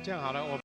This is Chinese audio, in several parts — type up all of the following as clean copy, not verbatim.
这样好了，我。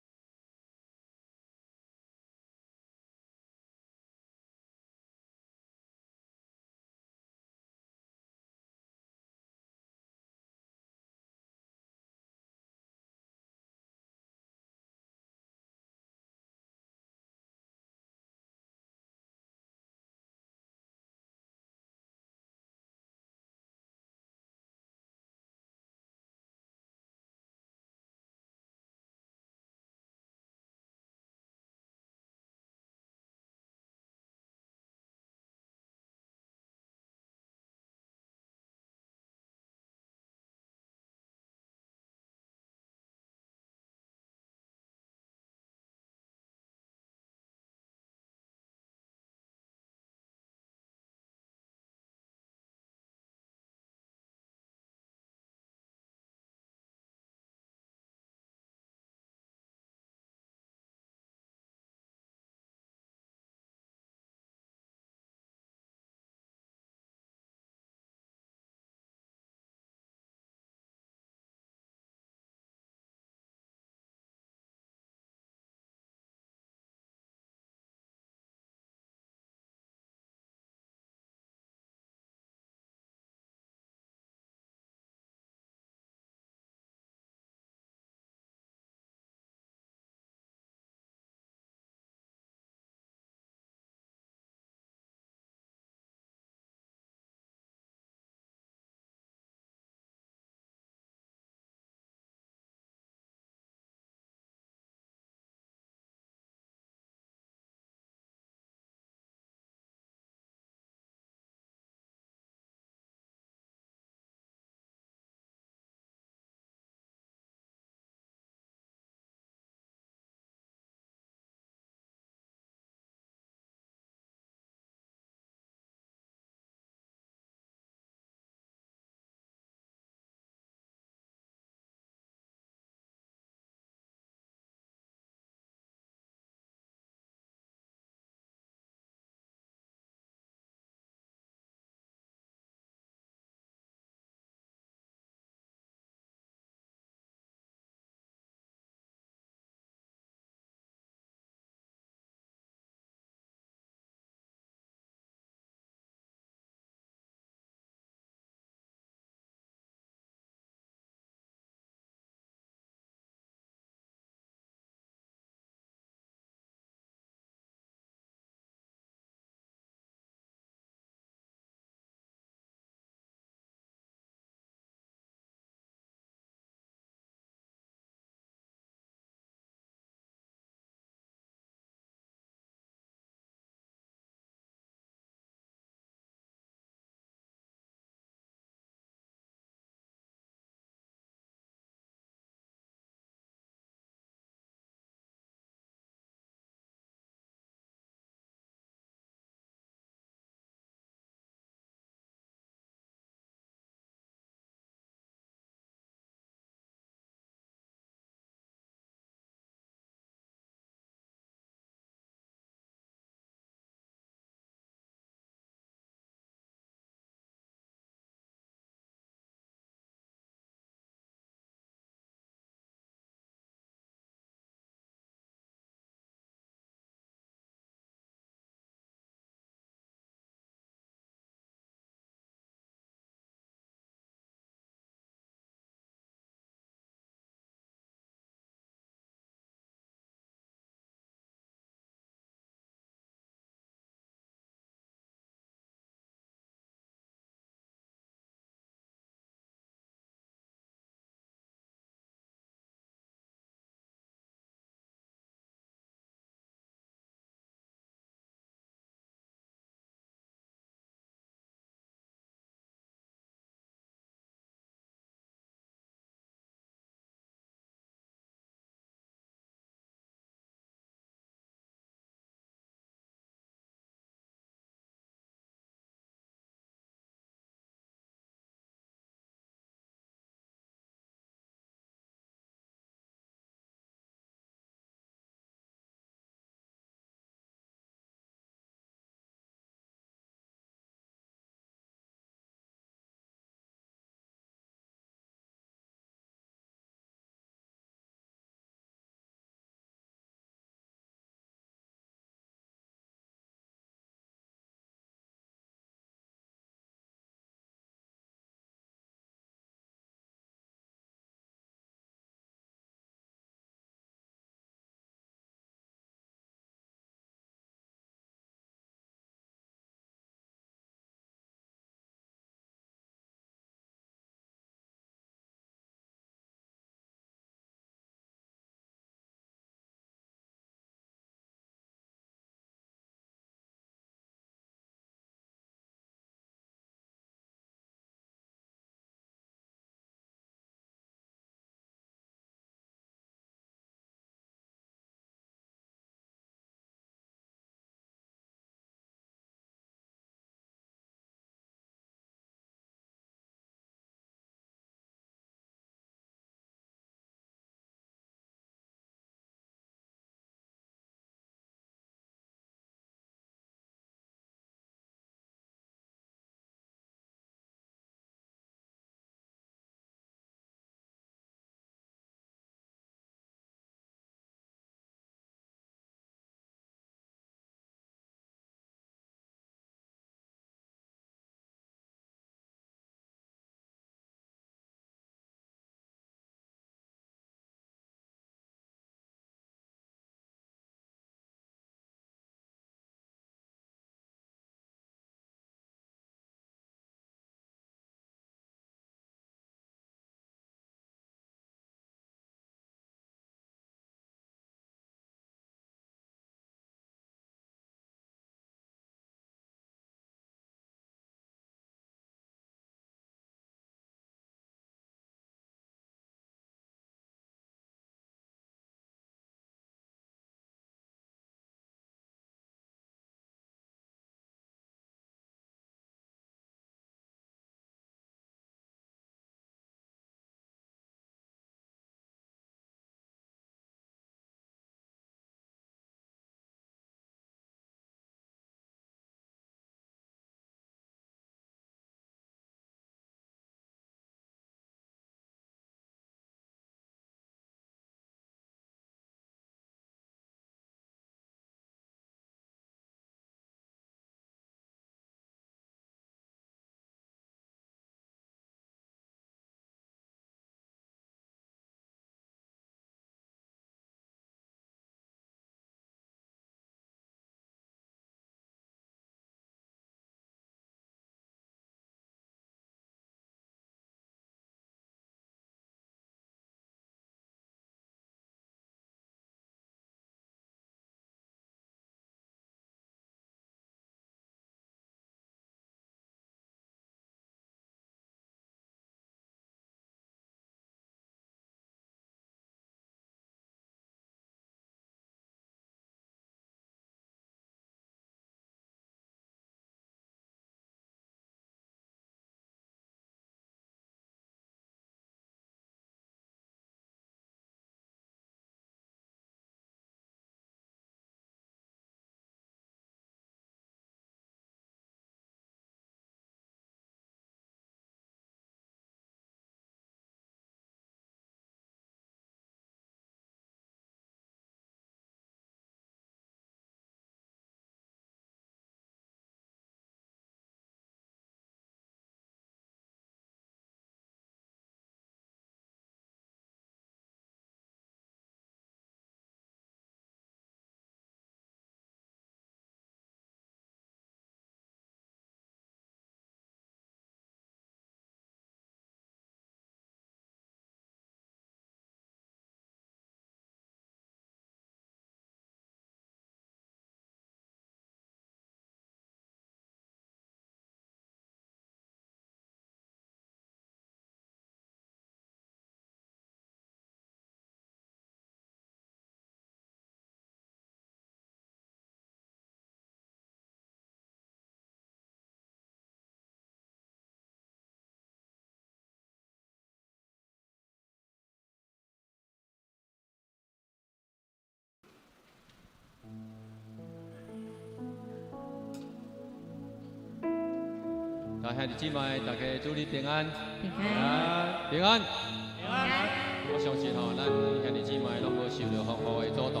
兄弟姊妹，大家祝你平安，平安，平安。平安。我相信吼，咱兄弟姊妹拢无受到风雨的阻挡，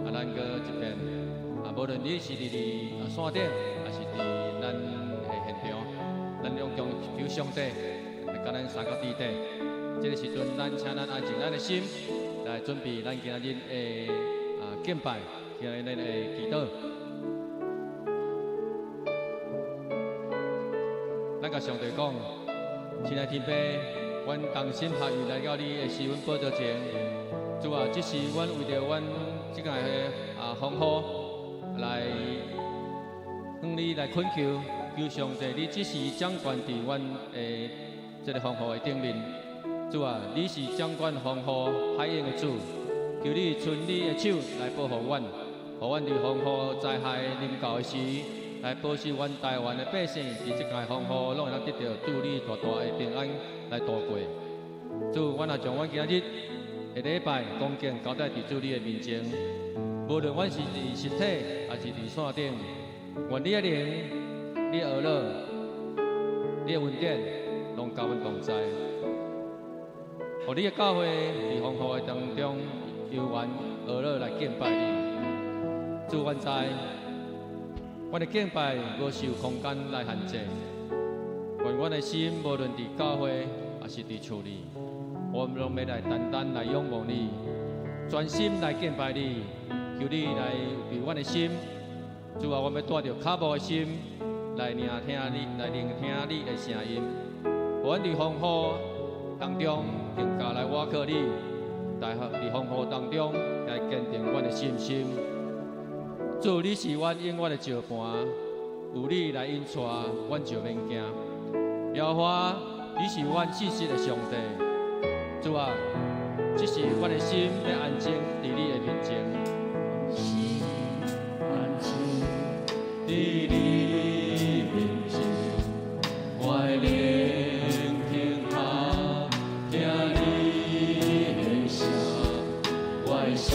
咱搁一边无论你是伫山顶，还是伫咱的现场，咱拢将求上帝来甲咱三角地底。这个时阵，咱请咱安静咱的心，来准备咱今仔日的敬拜，今仔日的祈祷。咱甲上帝讲，亲爱天父，阮同心合意来到你的施恩宝座前。主啊，这是阮为着阮即个风雨来向你来恳求，求上帝你只是掌管伫阮的这个风雨的顶面。主啊，你是掌管风雨海洋的主，求你伸你的手来保护阮，互阮伫风雨灾害临到的时，来保守阮台湾的百姓伫即个风雨，拢会当得到主你大大的平安来度过。主，阮也将阮今仔日的礼拜恭敬交代伫主你的面前，无论阮是伫实体还是伫线顶，愿你的灵、你的儿乐、你的恩典，拢甲阮同在。互你的教会伫风雨的当中，游玩而乐来敬拜你。主，阮知，阮的敬拜无受空间来限制。愿阮的心无论伫教会还是伫厝里，我们拢要来单单来仰望你，专心来敬拜你。求你来为阮的心，主啊，我们要带着脚步的心来聆听你，来聆听你的声音。互阮伫风雨当中更加来倚靠你，在风雨当中来坚定阮的信心。主，你是阮永远的石盘，有你来引带，阮就免惊。耶和华，你是阮信实的上帝。主啊，只是阮的心要安静伫你的面前。心安静伫你面前，我的聆听下，听你的声，我的心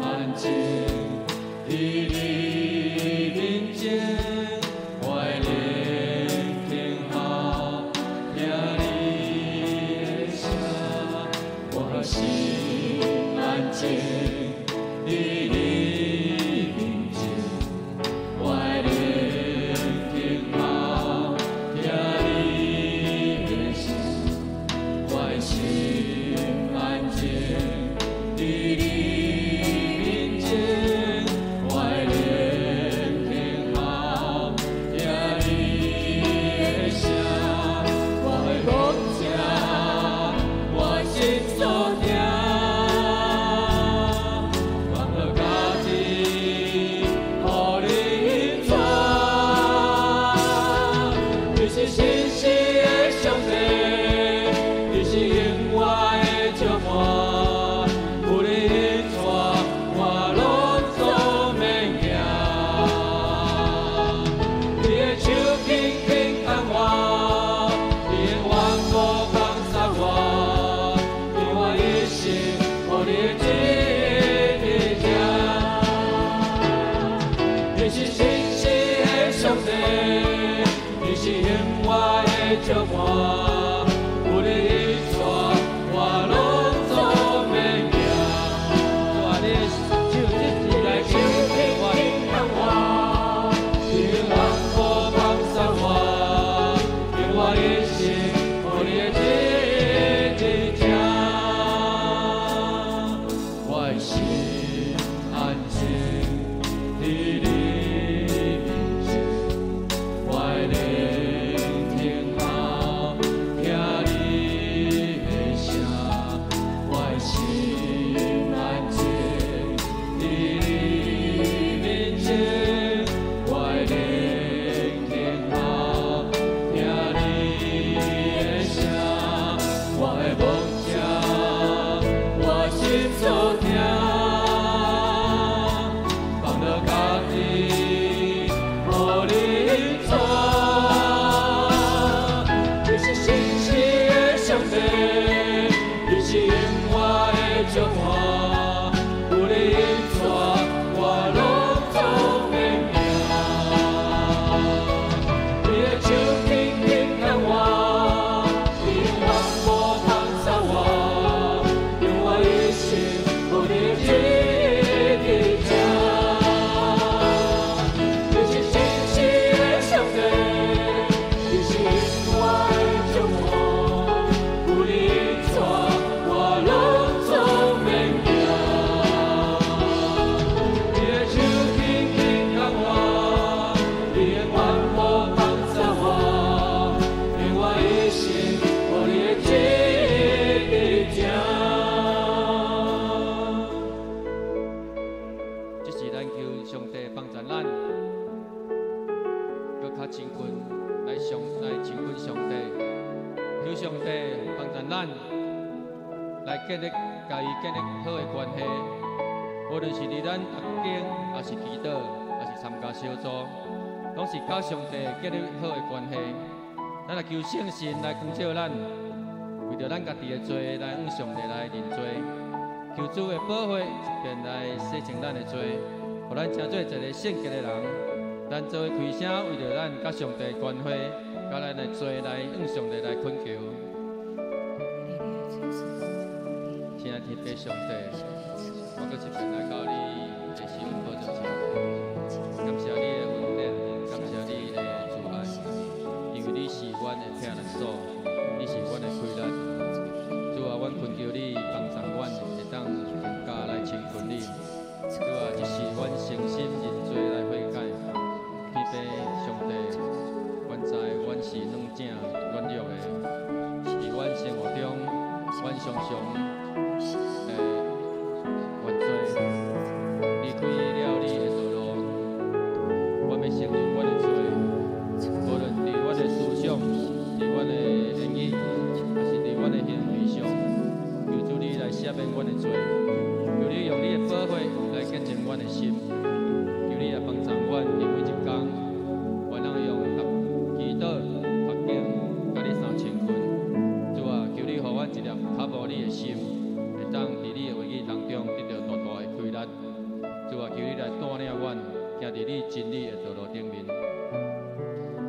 安静伫你面前，我的聆听下，听你的声，我的心安静。伫你面前，我的聆听下，听你的声，我的心安静。伫你面前，我的聆听下，听你的声，我的梦想，我心所听。就我，有你引带，我拢总免惊。主啊，你的手一直来牵引我，你的手放松我，给我的心，互你的指引我的心安静伫你。我的梦想，我心所听。建立家己建立好的关系，无论是伫咱读经，还是祈祷，还是参加小组，拢是甲上帝建立好的关系。咱来求圣神来光照咱，为着咱家己的罪来向上帝来认罪，求主的保护一边来洗净咱的罪，互咱成做一个圣洁的人。咱做开声，为着咱甲上帝的关系，甲咱的罪来向上帝来恳求。亲爱的天父上帝，我搁一遍来到你的施恩宝座前，感谢你的恩典，感谢你的慈爱，因为你是阮的避难所，你是阮的开力。主啊，阮恳求你帮助阮，会当更加来亲近你。主啊，这是阮诚心认罪来悔改。天父上帝，阮知阮是软正软弱的，伫阮生活中，阮常常犯罪，离开了你的道路。阮要承认阮的罪，无论伫阮的思想，伫阮的言语，还是伫阮的行为上，求主你来赦免阮的罪，求你用你的保护来洁净阮的心，求你来帮助阮伫每一天，阮能用祈祷、读经，甲你相亲近。主啊，求你予阮一粒较无你的心，会当伫你的话语当中得到大大的开力。主啊，求你来带领阮，行伫你真理的道路顶面。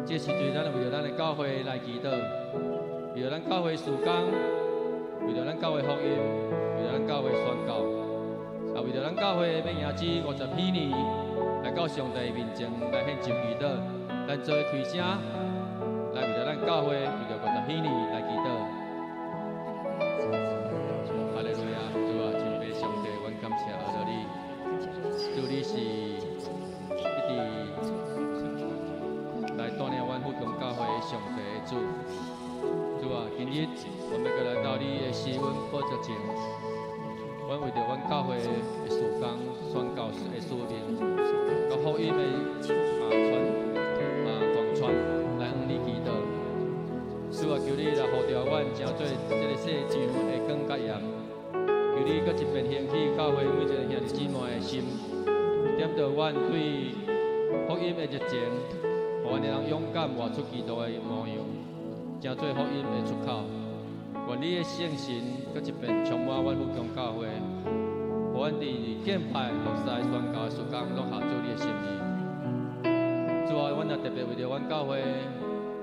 这时阵，咱为着咱的教会来祈祷，为着咱教会事工，为着咱教会福音，为着咱教会宣教，也为着咱教会要迎接54年，来到上帝面前来献上祈祷。咱做开声，来为着咱教会，为着54年来祈祷。哈利路亚！主啊，亲爱的上帝，阮感谢了你，主你是一直来带领阮福中教会的上帝的主。主啊，今日我们要来到你的施恩宝座前，阮为着阮教会的事工、宣教的使命，甲福音的广传来向你祈祷。主啊，求你来护着阮，成做这个世上的光甲盐。求你搁一遍兴起教会每一个兄弟姊妹的心，点着阮对福音的热情，互阮会当勇敢活出基督的模样，成做福音的出口。愿你的圣神搁一遍充满阮福中教会，互阮伫敬拜、服侍、宣教的事工，拢合做你的心意。主啊，阮也特别为着阮教会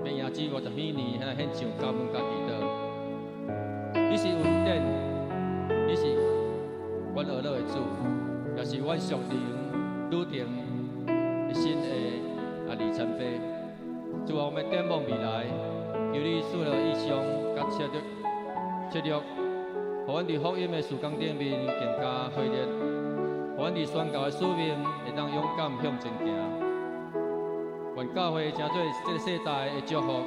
要迎接54年，来献上感恩甲祈祷。你是恩典，你是阮儿乐的主，也是阮属灵笃定一生的里程碑。主啊，我们展望未来，求你赐了意向甲切入，互阮伫福音的事工顶面更加火热，互阮伫宣教的使命会当勇敢向前行。愿教会成做这个世代的祝福，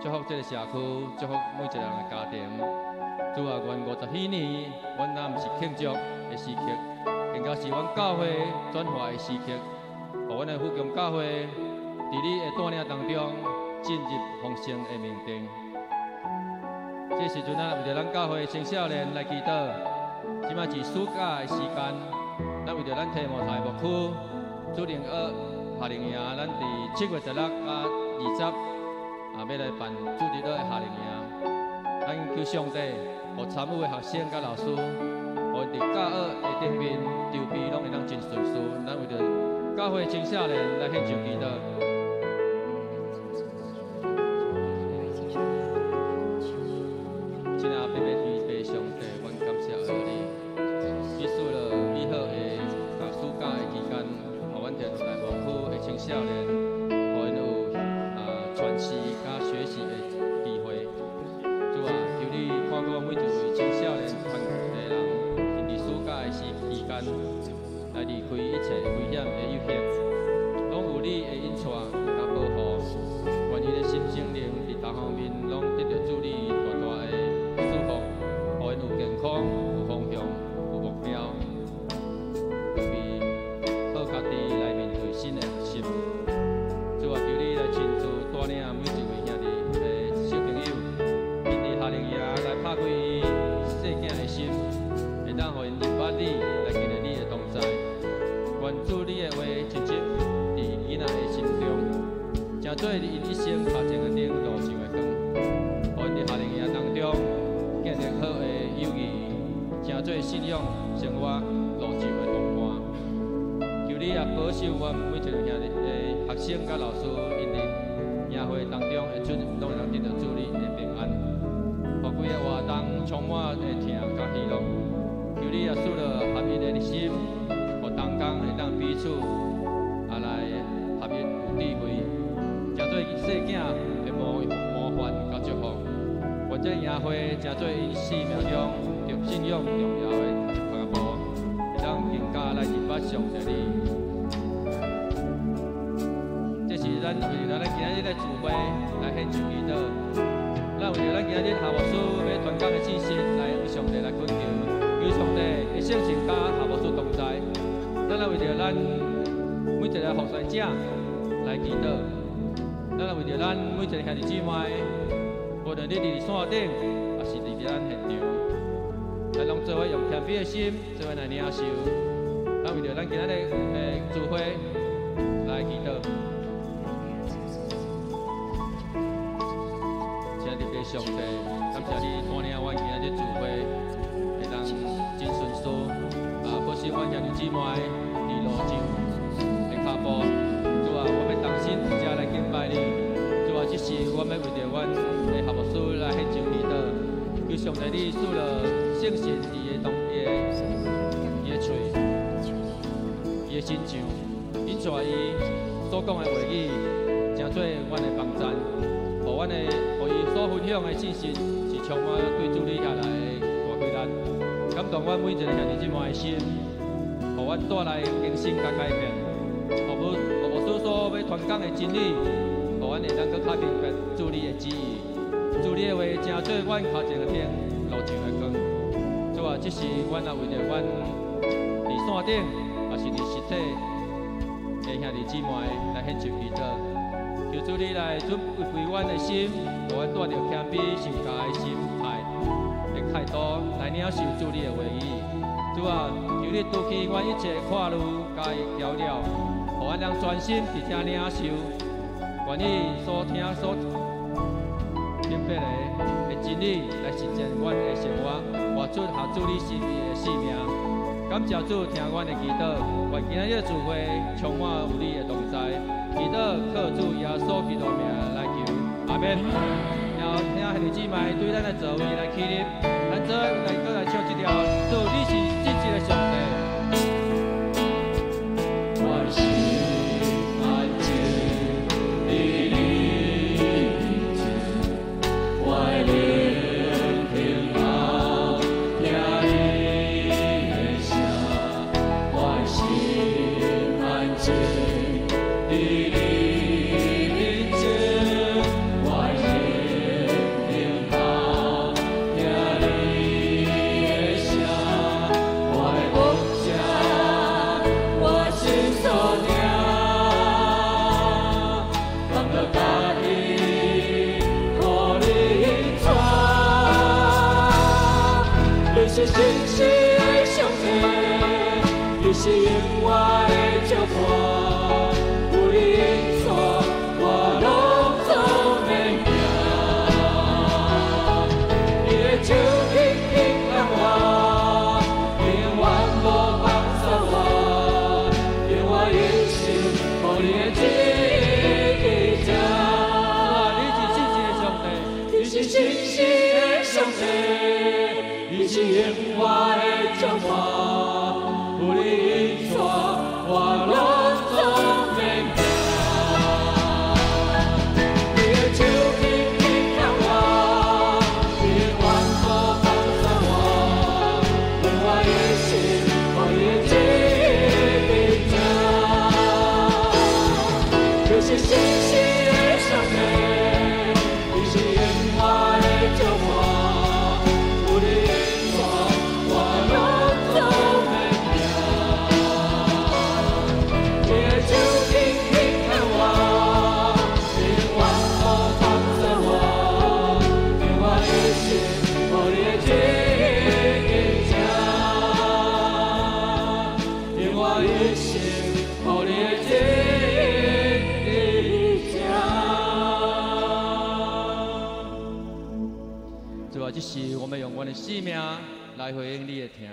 祝福这个社区，祝福每一个人的家庭。主啊，愿54年，阮若毋是庆祝的时刻，更加是阮教会转化的时刻，互阮的福中教会伫你的带领当中进入丰盛的命定。这时阵，咱为着咱教会青少年来祈祷，即摆是暑假的时间，咱为着咱提摩太牧区主灵夏令营，咱伫7月16啊20要来办主日的夏令营。咱求上帝，互参与的学生甲老师，互伫教学的顶面筹备拢会当真顺遂。咱为着教会青少年来献上祈祷。亲爱的天父上帝，阮感谢你，你赐了美好的暑假的期间，互阮天大牧区的青少年，互因有传习甲学习的机会。主啊，求你看顾每一位青少年团的人，因伫暑假的期间来离开一切危险的诱惑，拢有你的引带甲保护，愿伊的心心灵伫各方面拢得到主你大大的祝福，互因有健康、有方向、有目标，为好家己来面对新的学习。主啊，求你来亲自带领每一位兄弟小朋友，因伫夏令营来拍开世界的心，你也保守我每一个兄弟学生甲老师，因伫营会当中会出拢会当得到主你的平安，互规个活动充满的疼甲喜乐。求你也赐了合一的心，互同工会当彼此来合一有智慧，诚做细囝的模范甲祝福。或者营会诚做因生命中着信仰重要的一步，会当更加来明白上帝你。这是咱为了咱今日的聚会来献上祈祷，咱为了咱今日下牧师要传讲的信息来向上帝来恳求，求上帝的圣神甲下牧师同在。咱来为了咱每一个服侍者来祈祷，咱来为了咱每一个兄弟姊妹。无论你伫山顶，还是伫咱现场，咱拢做伙用谦卑的心，做伙来领受。咱为着咱今仔日聚会来祈祷，请你的上帝，感谢你带领阮今仔日聚会会当真顺遂，保守阮兄弟姊妹伫路上的脚步。主啊，我要同心一家来敬拜你。主啊，这是我要为着阮的下牧师来献上祈祷，求上帝你赐了圣神伊的嘴，伊的心肠，引出伊所讲的话语，诚做阮的帮赞，互阮的，互伊所分享的信息是充满对主你下来的大贵咱，感动阮每一个兄弟姊妹的心，互阮带来更新甲改变，互牧师所要传讲的真理。互阮会当搁较明白主你的旨意，主你的话诚做阮脚前的天，路上的光。主啊，这是阮也为着阮伫山顶，也是伫实体的兄弟姊妹来献上祈祷。求主你来准备阮的心，互阮带着谦卑受教的心态的态度来领受主你的话语。主啊，求你拄起阮一切跨路甲桥了，互阮能专心伫遮领受。愿意所听所明白的真理来实践阮的生活，活出合主你心意的使命。感谢主听阮的祈祷，愿今日的聚会充满有你的同在。祈祷靠主耶稣基督名来求，阿免。然后听兄弟姊妹对咱的座位来起立，咱做来唱这条《主你是真实的上帝》。我是。是真实的上帝，你是永远的祝福，有你引带，我拢总会行。你的手轻轻牵我，永远无放手我，让我一生予你的旨意去行。你是真实的上帝。你是永远的祝福，有你引带，我拢总会行。你的手轻轻牵我，永远无放手我，让我一生予你旨意行。你是真实的上帝，你是永远的祝福。这是我们用我的生命来回应你的听。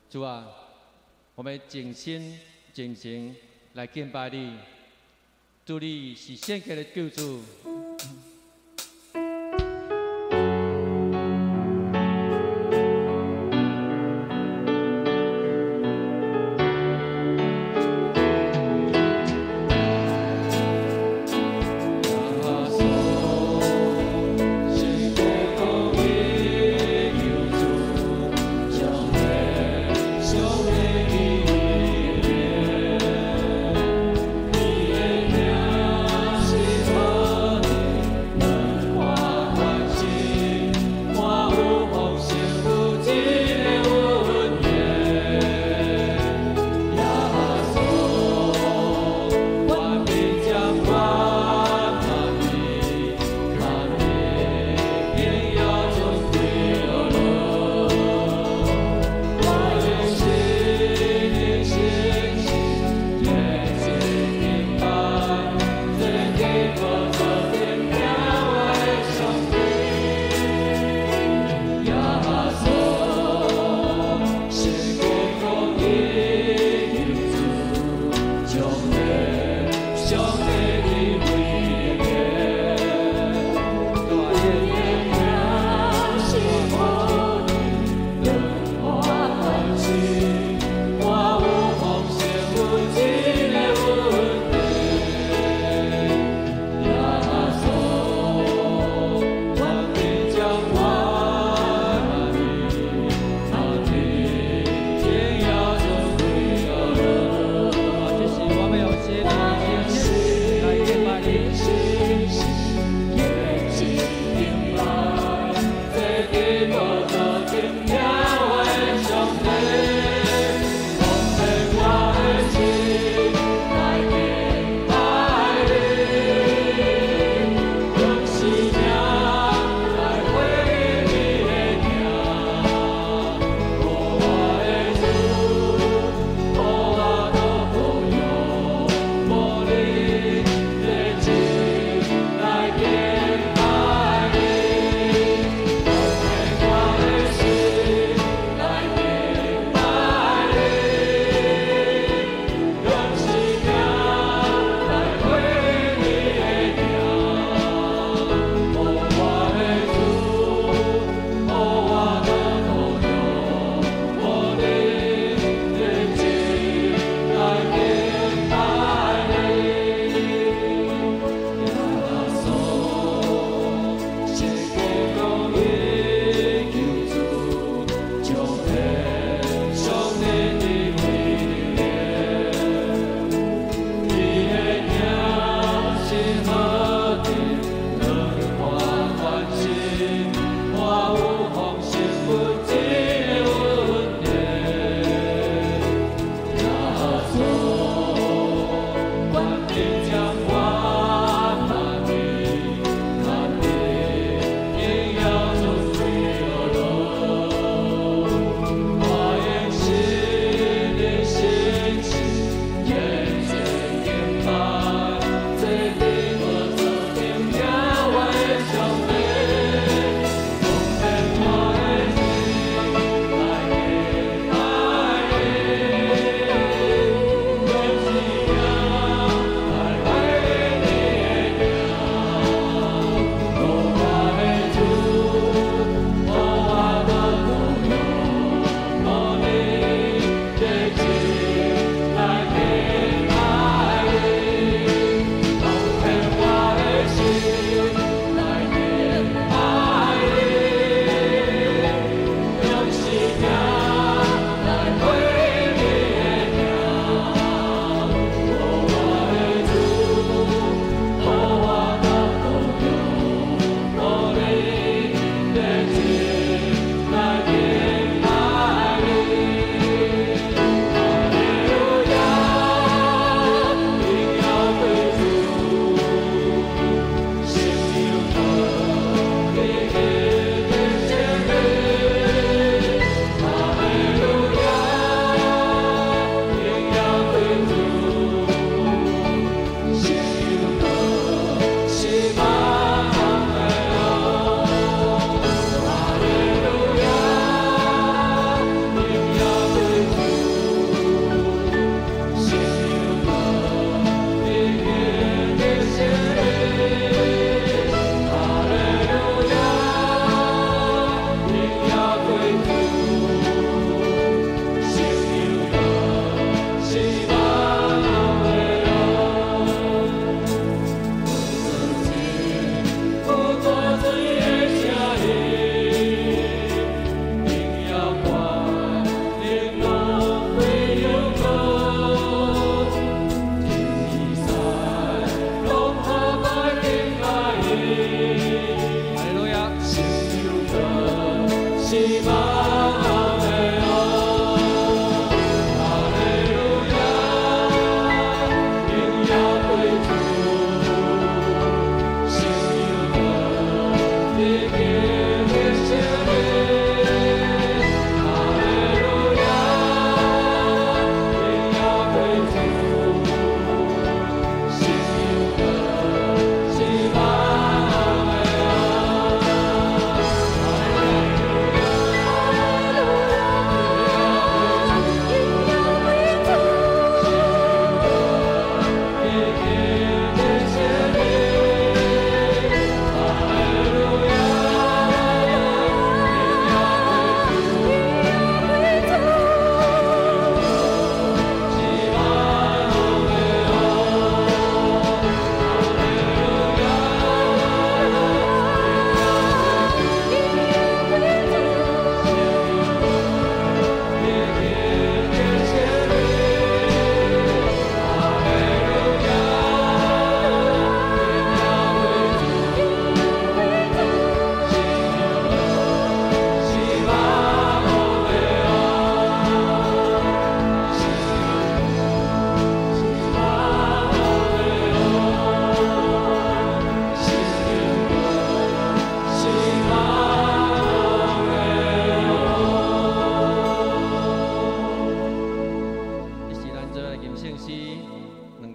主啊，我们尽心真诚来敬拜你，主你是圣洁的救主。你的名是何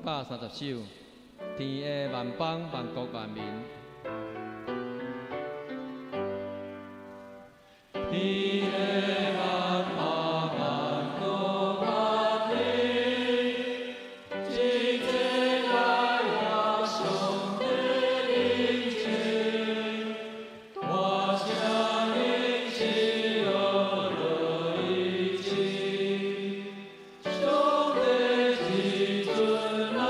630首，天的万邦万国万民。天的万邦万国万民，今天来到兄弟面前，我想你心有热意情，兄弟之尊来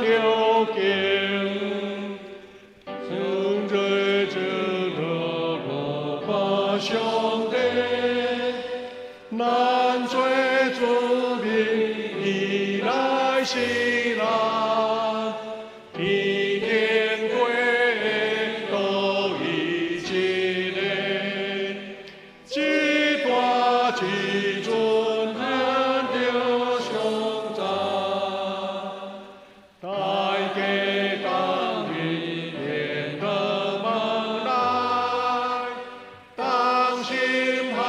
条件，正在这个国把兄弟，难追主兵以来西来，天天归都一起来，几大几尊难丢兄长。大家当明天的梦来，当心哈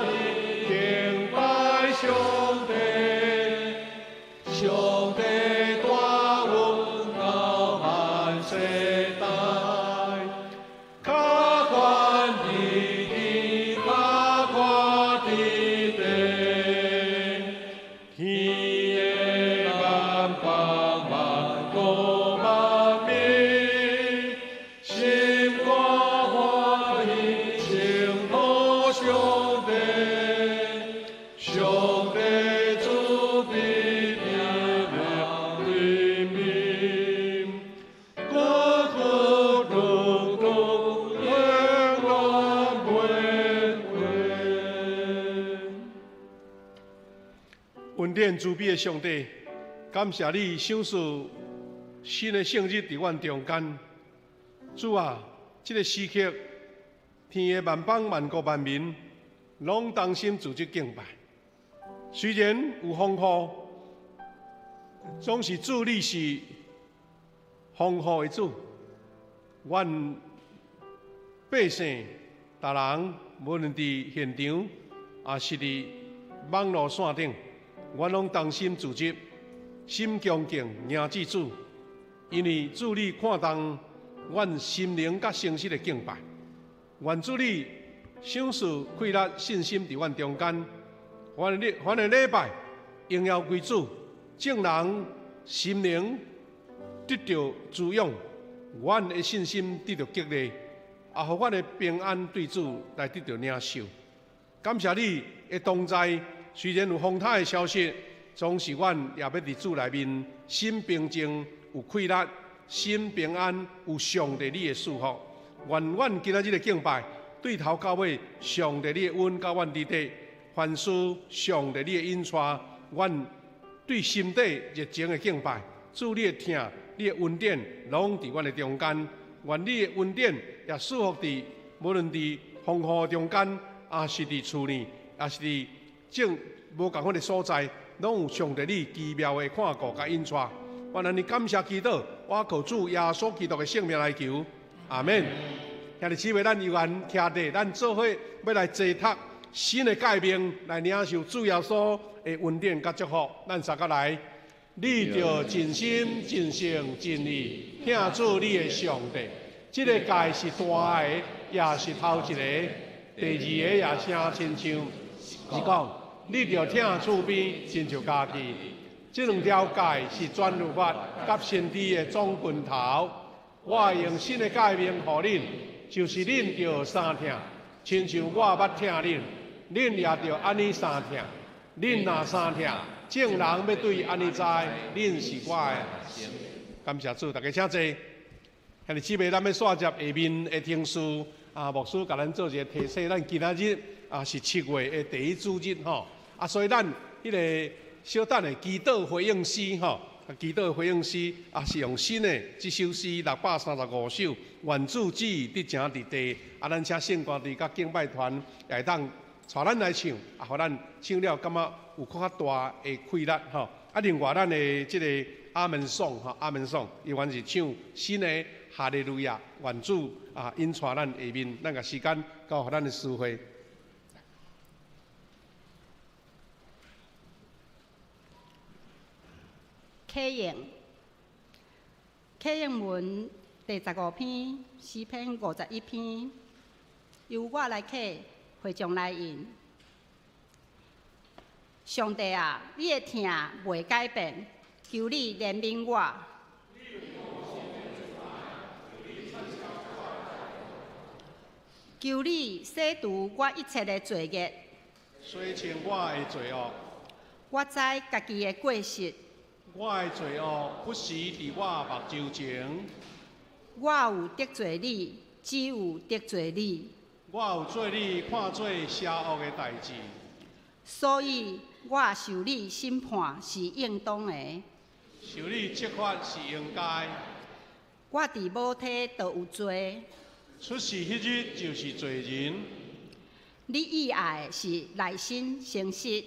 利敬拜兄弟，兄弟大恩到万世代，卡关的地，卡关的地，天万邦万国万民，心光欢喜，心托兄弟，兄弟主必变为民，国国中中永远归归。恩典主必的上帝，感谢你赏赐新的圣日伫阮中间。主啊，这个时刻，天的万邦万国万民，拢同心组织敬拜。虽然有风雨，总是主你是丰富的主。阮百姓，逐人无论伫现场，也是伫网络线顶，阮拢同心组织，心恭敬迎祭主，因为主你看重阮心灵甲诚实的敬拜。愿主你赏赐快乐信心伫阮中间，凡个礼拜荣耀归主，正人心灵得到滋养，阮的信心得到激励，也互阮的平安对主来得到领受。感谢你的同在，虽然有风台的消息，总是阮也要伫主内面心平静，有快乐，心平安，有上帝你的祝福。愿阮今仔日的敬拜，对头到尾，上帝你的恩甲阮伫底，凡事上帝你的引带，阮对心底热情的敬拜，主你的听，你的恩典，拢伫阮的中间。愿你的恩典也束缚伫，无论伫风雨中间，也是伫厝里，也是伫正无共款的所在，拢有上帝你奇妙的看顾甲引带。我安尼感谢祈祷，我靠主耶稣基督的圣名来求，阿门。兄弟姊妹，咱有缘徛地，咱做伙要来坐读新的诫命，来领受主耶稣的恩典甲祝福。咱三个来，你着尽心、尽性、尽力听主你的上帝。这个诫是大的，也是头一个；第二个也声亲像，是讲你着听厝边，亲像家己。这两条诫是全律法甲先知的总拳头。我用新的诫命予恁，就是恁着三听，亲像我捌听恁，恁也着安尼三听。恁若三听，众人要对安尼知，恁是我的。感谢主，大家请坐。兄弟姊妹，咱要煞接下面的听书牧师甲咱做一个提醒，咱今仔日是7月的第一主日吼，所以咱迄个小等的祈祷回应诗吼，祈祷回应诗也是用新的这首诗635首，愿主旨意得成伫地。咱请圣歌队甲敬拜团也会当带咱来唱，互咱唱了感觉有较大的快乐吼。另外咱的这个阿门颂吼，阿门颂伊原是唱新的哈利路亚，愿主引带咱下面，咱个时间交互咱的师会。启应文第15篇，诗篇51篇，由我来启，会众来引。上帝啊，你的疼袂改变，求你怜悯我。求你洗除我一切的罪孽，洗清我的罪恶。我知家己的过失，我的罪恶不时伫我目睭前，我有得罪你，只有得罪你，我有做你看做邪恶的代志，所以我受你审判是应当的。受你责罚是应该。我伫母体就有罪，出世迄日就是罪人。你意爱的是内心诚实，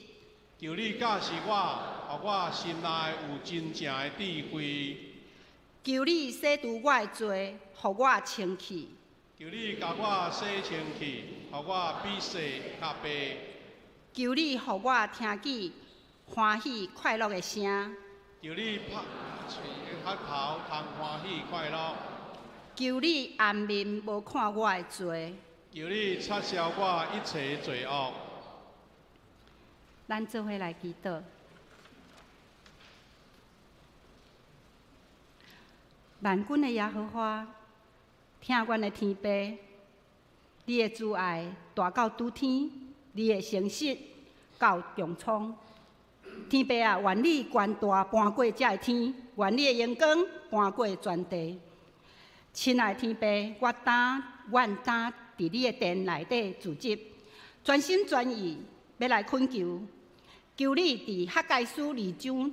求你教示我，互我心内有真正的智慧。求你洗除我的罪，互我清气。求你甲我洗清气，互我比洗较白。求你互我听见欢喜快乐的声。求你拍头通欢喜快乐。求你暗面无看我的罪。求你撤销我一切罪恶。咱做伙来祈祷。万军的耶和华，听阮的天父，你的慈爱大到拄天，你的诚实到穹苍。天父啊，愿你权大搬过这个天，愿你的荣光搬过全地。亲爱的天父，阮担伫你的殿内底自执，全心全意要来恳求，求你伫哈该书2章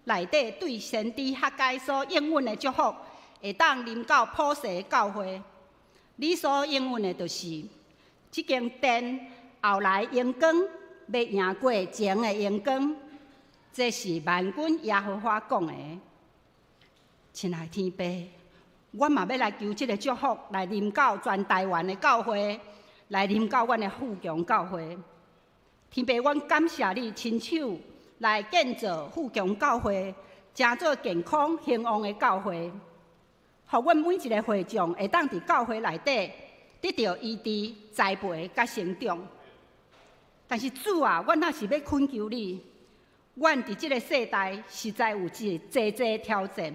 内底对先知哈该所应允的祝福，会当临到普世教会。你所应允的，就是这间殿后来荣光要赢过前的荣光，这是万军耶和华讲的。亲爱的天父，我嘛要来求这个祝福，来临到全台湾的教会，来临到阮的富强教会。天父，阮感谢你亲手来建造富强教会，成做健康兴旺的教会，互阮每一个会众会当伫教会内底得到医治、栽培甲成长。但是主啊，阮若是要恳求你，阮伫即个世代实在有济挑战。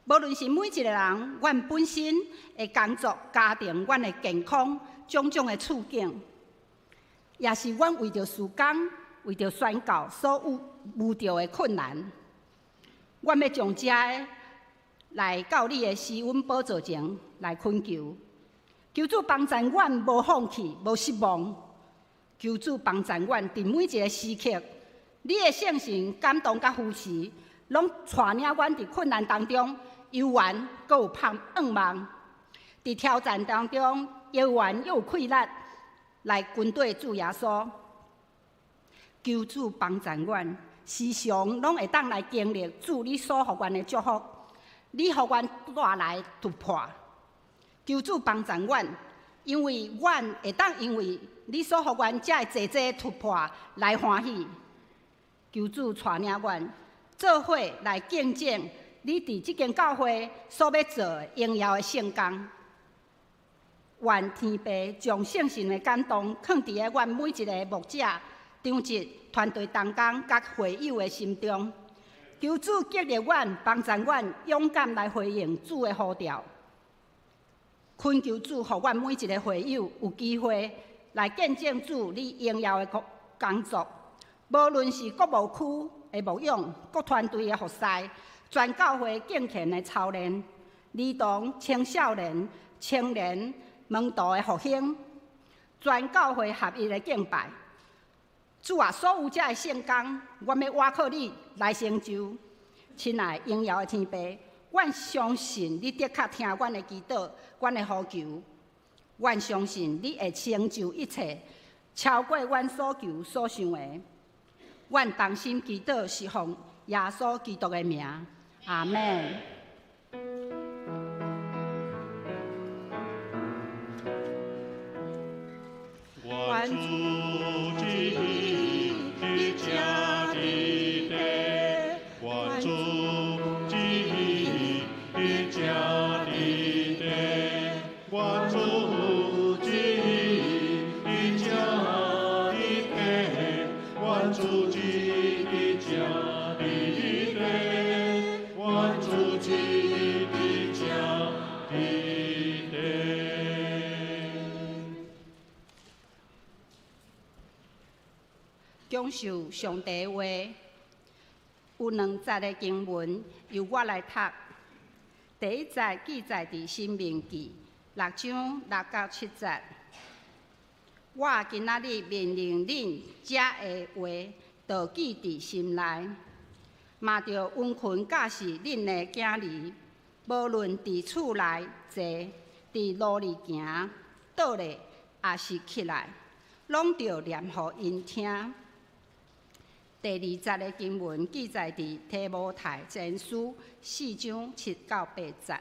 无论是每一个人，阮本身的工作、家庭、阮的健康种种的处境，也是阮为着事工、为着宣教所遇到的困难。阮要将这个来到你的施恩宝座前来恳求，求主帮助阮无放弃、无失望。求主帮助阮伫每一个时刻，你的圣神感动甲扶持，拢带领阮伫困难当中游玩，阁有盼望；伫挑战当中游玩又有气力来跟对主耶稣。求主帮助阮，时常拢会当来经历主你所予阮的祝福，你予阮带来突破。求主帮助阮，因为阮会当因为你所予阮这济突破来欢喜。求主带领阮，做伙来见证你伫这间教会所要做的荣耀的圣工。愿天父将圣神的感动放伫咧阮每一个牧者、长职、团队同工甲会友的心中。求主激励阮，帮助阮勇敢来回应主的呼召。恳求主，互阮每一个会友有机会来见证主你荣耀的工作。无论是国务区的牧养、各团队的服侍、全教会敬虔的操练、儿童、青少年、青年、门徒的复兴，全教会合一的敬拜。主啊，所有这个圣工，我要倚靠你来成就。亲爱荣耀的天父，阮相信你的确听阮的祈祷，阮的呼求。阮相信你会成就一切，超过阮所求所想的。阮同心祈祷，是奉耶稣基督的名，阿门。愿主之意，你家的地，愿主家的地，万主基的家的地。讲授上帝话，有2节的经文由我来读。第1节记载伫《申命记》6章6到7节。我今仔日命令恁遮的话，牢记伫心内，嘛着温存教示恁的囝儿，无论伫厝内坐，伫路里行，倒咧，也是起来，拢着念互因听。第2节的经文记载伫提摩太前书4章7到8节。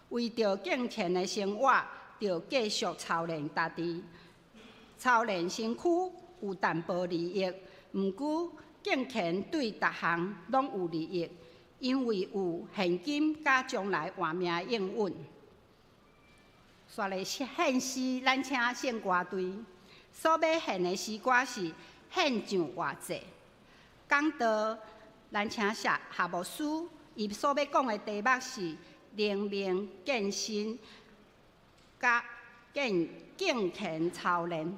为着敬虔的生活，着继续操练家己。操练身躯有淡薄利益，毋过敬虔对逐项拢有利益，因为有现今甲将来活命的应允。煞来献诗，咱请献歌队所要献的诗歌是献上偌济。讲到咱请夏牧师，伊所要讲的题目是灵命健身，甲敬虔操练。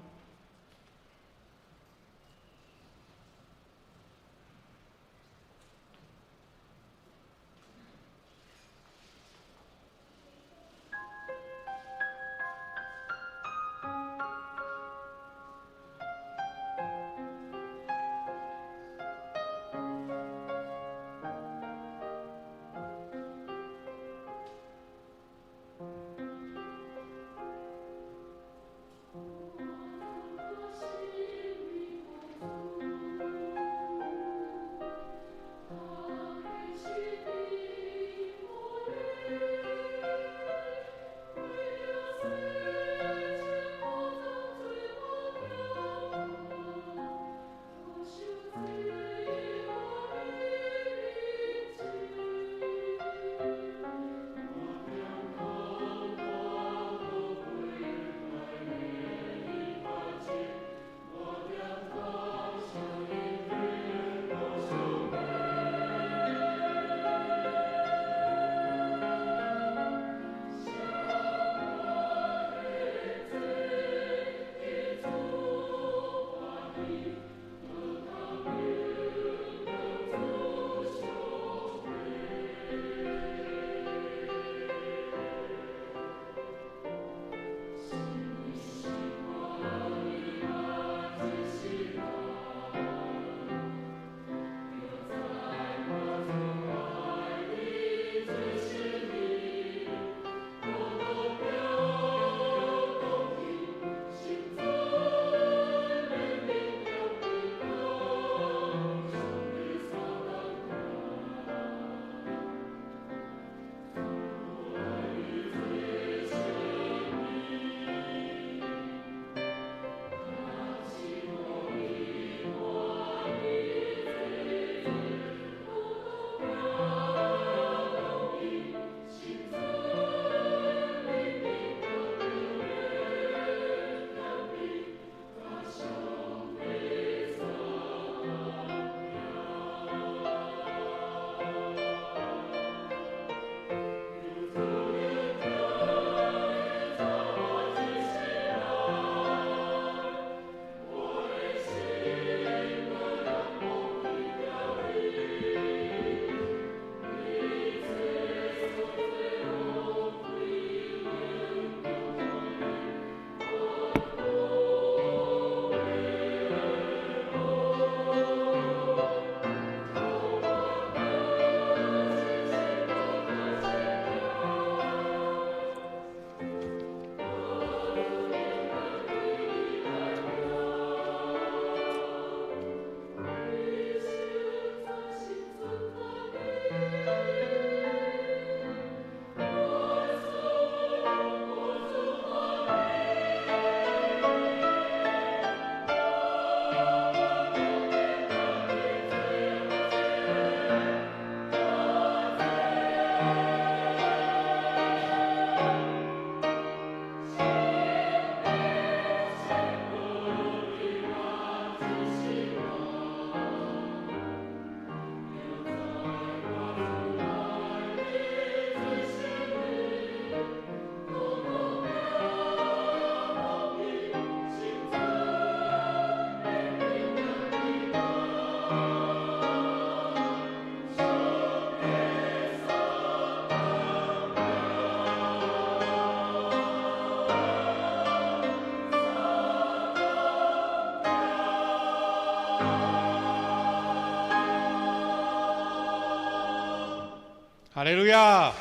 哈利路亚，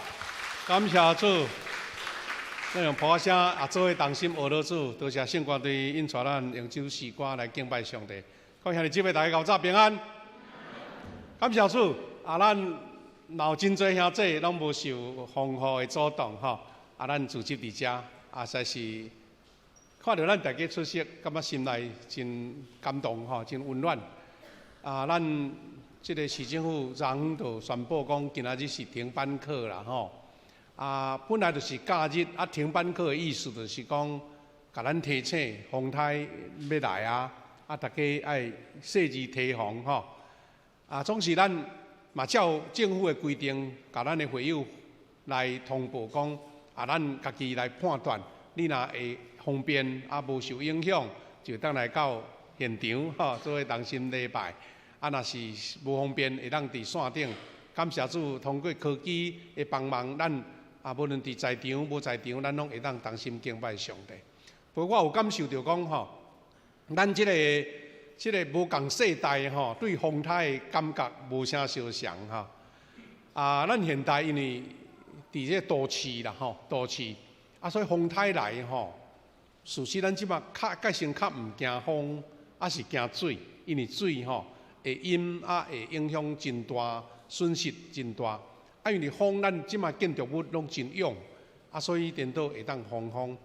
感谢主。咱用普声也做伙同心学乐主，多谢圣光对引带咱用这首诗歌来敬拜上帝。各位兄弟姊妹，大家高早平安。感谢主，咱有真侪兄弟拢无受风雨的阻挡吼，咱聚集伫遮，实在是看到咱大家出席，感觉心内真感动吼，真温暖。咱这个市政府昨昏就宣布讲，今仔日是停班课啦吼。本来就是假日，停班课的意思就是讲，甲咱提醒风台要来大家爱细致提防吼。总是咱嘛照政府的规定，甲咱的会友来通报讲，咱家己来判断，你若会方便无受影响，就当来到现场吼，做伙同心礼拜。若是无方便，会当伫线顶。感谢主，通过科技的帮忙，咱无论伫在场无在场，咱拢会当同心敬拜上帝。不过我有感受到讲吼，咱即个无共世代吼，对风台的感觉无啥相像吼。咱现代因为伫这都市啦吼，都市所以风台来吼，事实咱即马改成较毋惊风，是惊水，因为水吼。会淹会影响真大，损失真大。因为风，咱即马建筑物拢真勇，所以颠倒会当防风。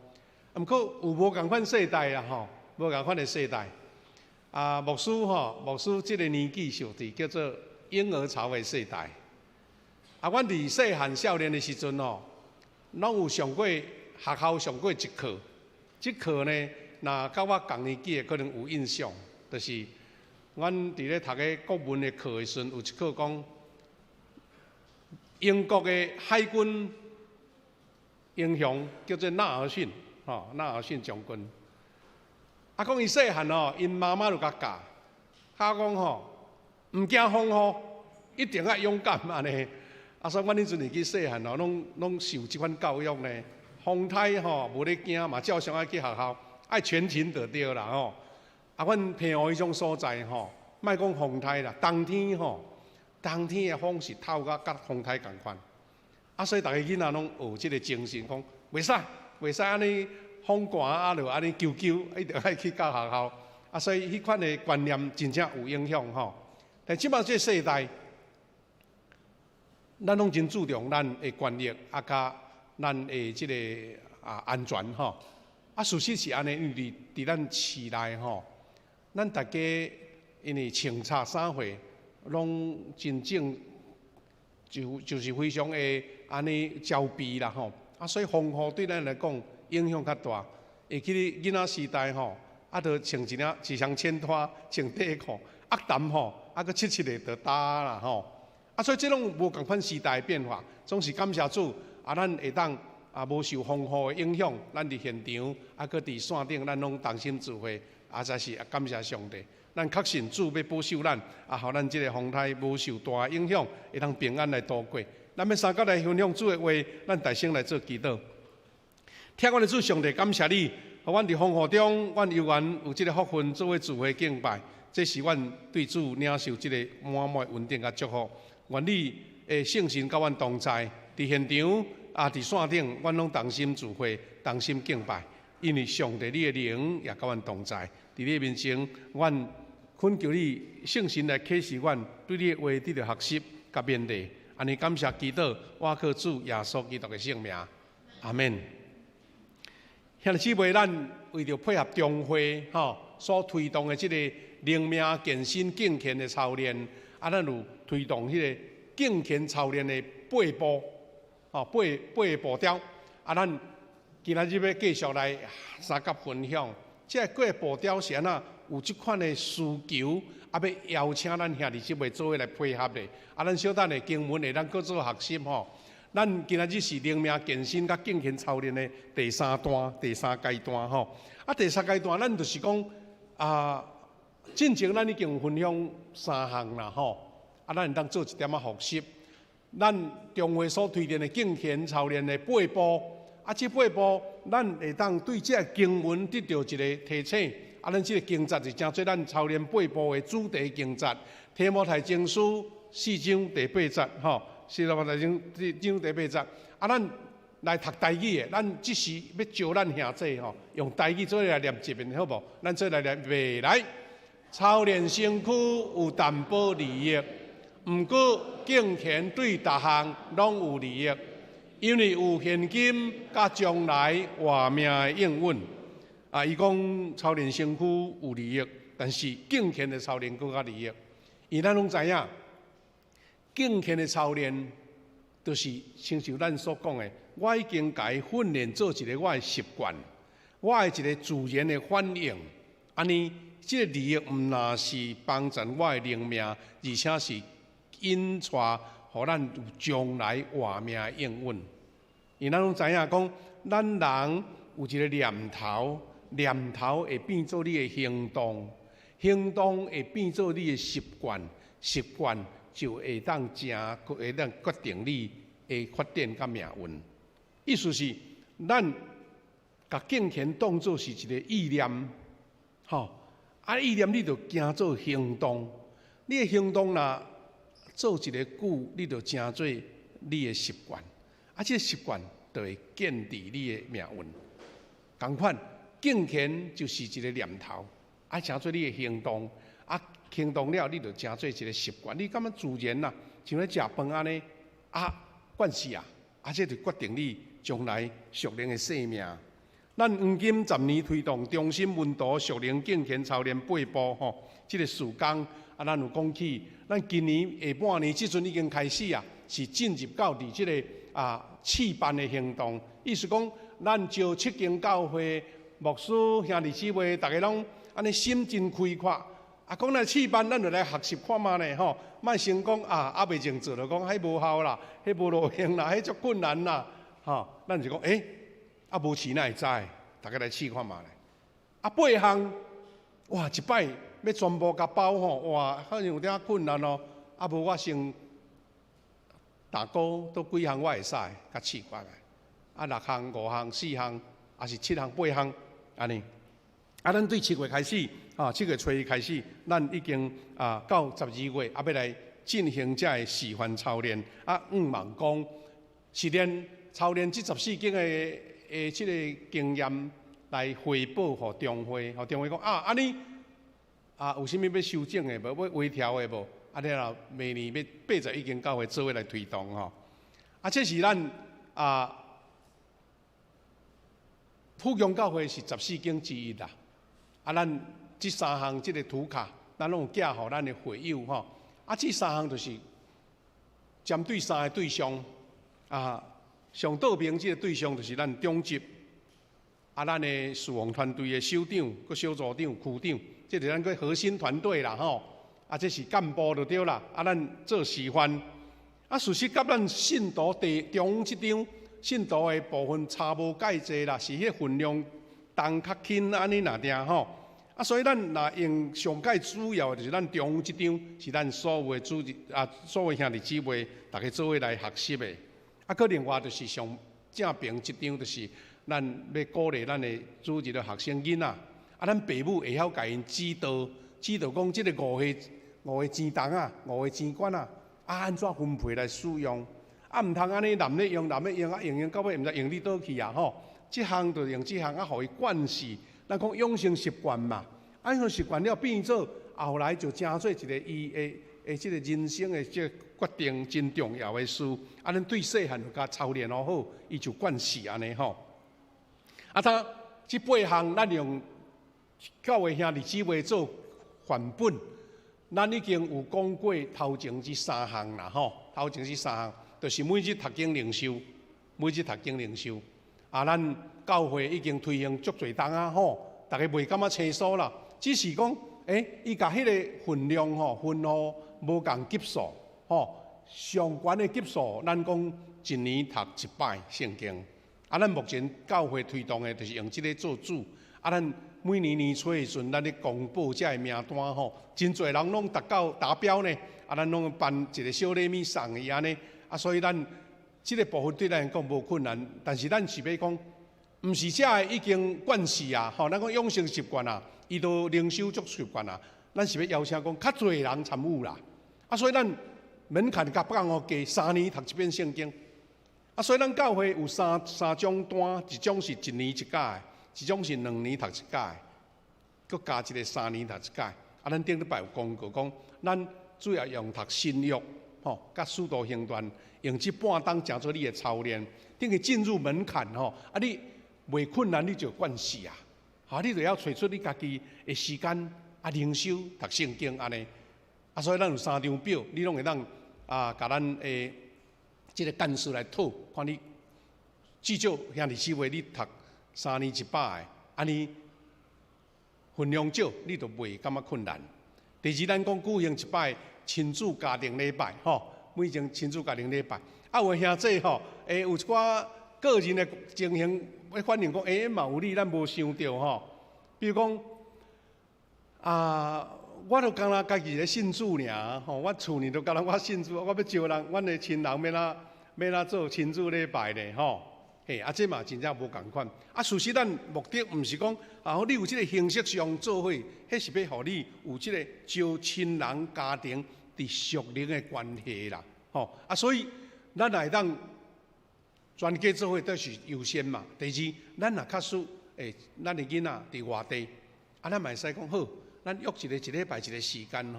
毋过有无共款世代啦吼，无共款的世代。牧师即个年纪属于叫做婴儿潮的世代。阮伫细汉少年的时阵拢有上过学校上过一课，即课呢，若甲我同年纪的可能有印象，就是。阮伫咧读个国文的课的时阵，有一课讲英国的海军英雄叫做纳尔逊，纳尔逊将军。讲伊细汉因妈妈就甲教，讲毋惊风雨，一定要勇敢安尼。所以阮迄阵年纪细汉拢受即款教育呢。风台无咧惊嘛，照常爱去学校，爱全勤就对啦吼。阮平湖迄种所在莫讲风台啦，冬天冬天的风是透甲风台共款。所以逐个囡仔拢学即个精神，讲袂使安尼风寒就安尼求，一定爱去到学校。所以迄款的观念真正有影响吼。但即摆这世代，咱拢真注重咱的权益甲咱的即个安全吼。事实是安尼，因为伫咱市内咱大家因为穿插衫货，拢真正就是非常的安尼招避啦吼。所以风雨对咱来讲影响较大。会记咧囡仔时代就穿一双衬拖，穿短裤，淡佫七个就打啦吼。所以这种无共款时代的变化，总是感谢主咱会当无受风雨的影响，咱伫现场佫伫线顶，咱拢同心聚会。才是感谢上帝，咱确信主要保守咱，互咱即个风台无受大影响，会当平安来度过。咱要三角来分享主的话，咱大声来做祈祷。听阮的主上帝，感谢你，互阮伫风雨中，阮犹原有即个福分，做伙聚会敬拜。这是阮对主领受即个满满稳定甲祝福。愿你的圣神甲阮同在，伫现场伫线顶，阮拢同心聚会，同心敬拜。因为上帝你的灵也甲阮同在。伫你面前，阮恳求你圣神来启示阮，对你的话得到学习甲勉励。安尼感谢祈祷，我靠主耶稣基督的圣名，阿门。兄弟姊妹，咱为着配合中会所推动的即个灵命健身敬虔的操练，咱有推动迄个敬虔操练的八步，八个步调。咱今仔日要继续来三角分享。这几个步调是安怎有即款的需求，要邀请咱兄弟姊妹做伙来配合的。咱小等的经文会咱各做学习吼。咱今仔日是灵命健身甲敬虔操练的第三阶段吼。第三阶段咱就是讲进前咱已经分享3项啦吼。咱会当做一点复习。咱中会所推荐的敬虔操练的8步。这8步，咱会当对这经文得到一个提醒。咱这个经节是正做咱操练8步的主题经节。提摩太前书4章第8节， 4月台中第8集，啊，咱来读台语的，咱即时要招咱兄弟吼，用台语做来念一遍，好无？咱做来念袂来。操练身躯有淡薄利益，毋过敬虔对逐项拢有利益，因为有现金甲将来活命的应允。啊，伊讲操练身躯有利益，但是敬虔的操练更较利益。因咱拢知影，敬虔的操练，就是亲像咱所讲的，我已经甲伊训练做一个我的习惯，我的一个自然的反应，安尼。这个利益毋但是帮助我的灵命，而且是引带，互咱有将来活命的应允。因咱拢知影讲，咱人有一个念头，念头会变做你的行动，行动会变做你的习惯，习惯就会当会当决定你的发展甲命运。意思是，咱甲敬虔当作是一个意念，吼。啊！意念你就行做行动，你的行动若做一个久，你就成做你的习惯。啊，这个习惯就会建立你的命运。同款，敬虔就是一个念头，啊，成做你的行动。啊，行动了，你就成做一个习惯。你感觉自然啦，像咧食饭安尼，啊，惯势啊，啊，这就决定你将来属灵的生命。咱黄金10年推动中心温度属灵敬虔操练8步吼，这个时间啊，咱有讲起，咱今年下半年即阵已经开始啊，是进入到伫这个试办的行动。意思讲，咱招7间教会牧师兄弟姊妹，大家拢安尼心真开阔。啊，讲来试办，咱就来学习看嘛呢吼，莫先讲啊未前做就讲迄无效啦，迄无路用啦，迄足困难啦，吼，咱就讲啊，无试哪会知？大家来试看嘛咧。啊，8项，哇，一摆要全部甲包吼，哇，好像有点困难哦。啊，无我先大哥都几项我会使，甲试看来。啊，6项、5项、4项，还是7项、8项，安尼。啊，咱对7月开始，7月初一开始，咱已经到12月，要来进行这个示范操练。啊，望讲是练操练这14间的。即个经验来汇报互中会，互中会讲安尼有啥物要修正的无？要微调的无？了明年要81间教会做伙来推动吼。这是咱富强教会是14间之一啦。咱这3项即个图卡，咱拢有寄互咱的会友吼。这3项就是针对3个对象上倒边即个对象就是咱中级，咱的事奉团队的首长、佮小组长、区长，这是咱个核心团队啦吼。这是干部就对啦。咱做示范。事实甲咱信徒地中即张信徒的部分差无介济啦，是迄个分量重较轻安尼若定吼。所以咱若用上介主要的就是咱中即张是咱所有的所有兄弟姊妹大家做伙来学习的。佮另外就是上正平一张，就是咱要鼓励咱的主日的学生囡仔，咱父母会晓甲因指导讲即个5个钱筒5个钱管安怎分配来使用，毋通安尼男咧用，用到尾毋知用你倒去吼。即项就用即项互伊惯势，咱讲养成习惯嘛，养成习惯了变做后来就成做一个伊的即个人生的即个决定真重要的事。咱对细汉就甲操练好，伊就惯势安尼吼。即8项咱用教会兄弟姊妹做范本，咱已经有讲过头前即3项啦吼。头前即3项，就是每日读经灵修，咱教会已经推行足侪档吼，大家袂感觉清楚啦。只是讲，伊甲迄个分量分无共级数吼。上悬的级数，咱讲一年读1摆圣经。咱目前教会推动的，就是用这个做主。咱每年年初的时阵，咱咧公布这个名单吼，真侪人拢达标呢。咱拢办一个小礼物送伊安尼。所以咱这个部分对咱讲无困难，但是咱是要讲，毋是这已经惯势吼，咱讲养成习惯伊都灵修足习惯咱是要邀请讲较侪人参与啦。所以咱门槛甲不讲哦，加3年读一遍圣经。啊，所以咱教会有三种单，一种是1年一届的，一种是2年读一届的，搁加一个3年读一届。啊，咱顶礼拜有讲过，讲咱主要用读新约，甲使徒行传，用这半当当做你的操练，等于进入门槛啊，你袂困难，你就惯势啊。你就要找出你家己的时间灵修读圣经安尼。所以咱有3张表，你拢会当甲咱的这个干事来讨，看你至少兄弟姊妹你读3年1摆的，安尼分量少，你就袂感觉困难。第二，咱讲举行一摆亲子家庭礼拜，每种亲子家庭礼拜，有兄弟有一寡个人的情形，反映讲嘛有理，咱无想到比如讲我都刚若家己咧信主尔，我厝里都刚若我信主，我要招人，阮的亲人要做亲子礼拜咧，这嘛真正无共款。事实咱目的毋是讲你有即个形式上做伙，迄是要互你有即个招亲人家庭伫属灵的关系啦，所以咱来当全家做伙都是优先嘛。第二，咱若确实咱的囡仔伫外地，咱嘛会使讲好。咱约一礼拜一个时间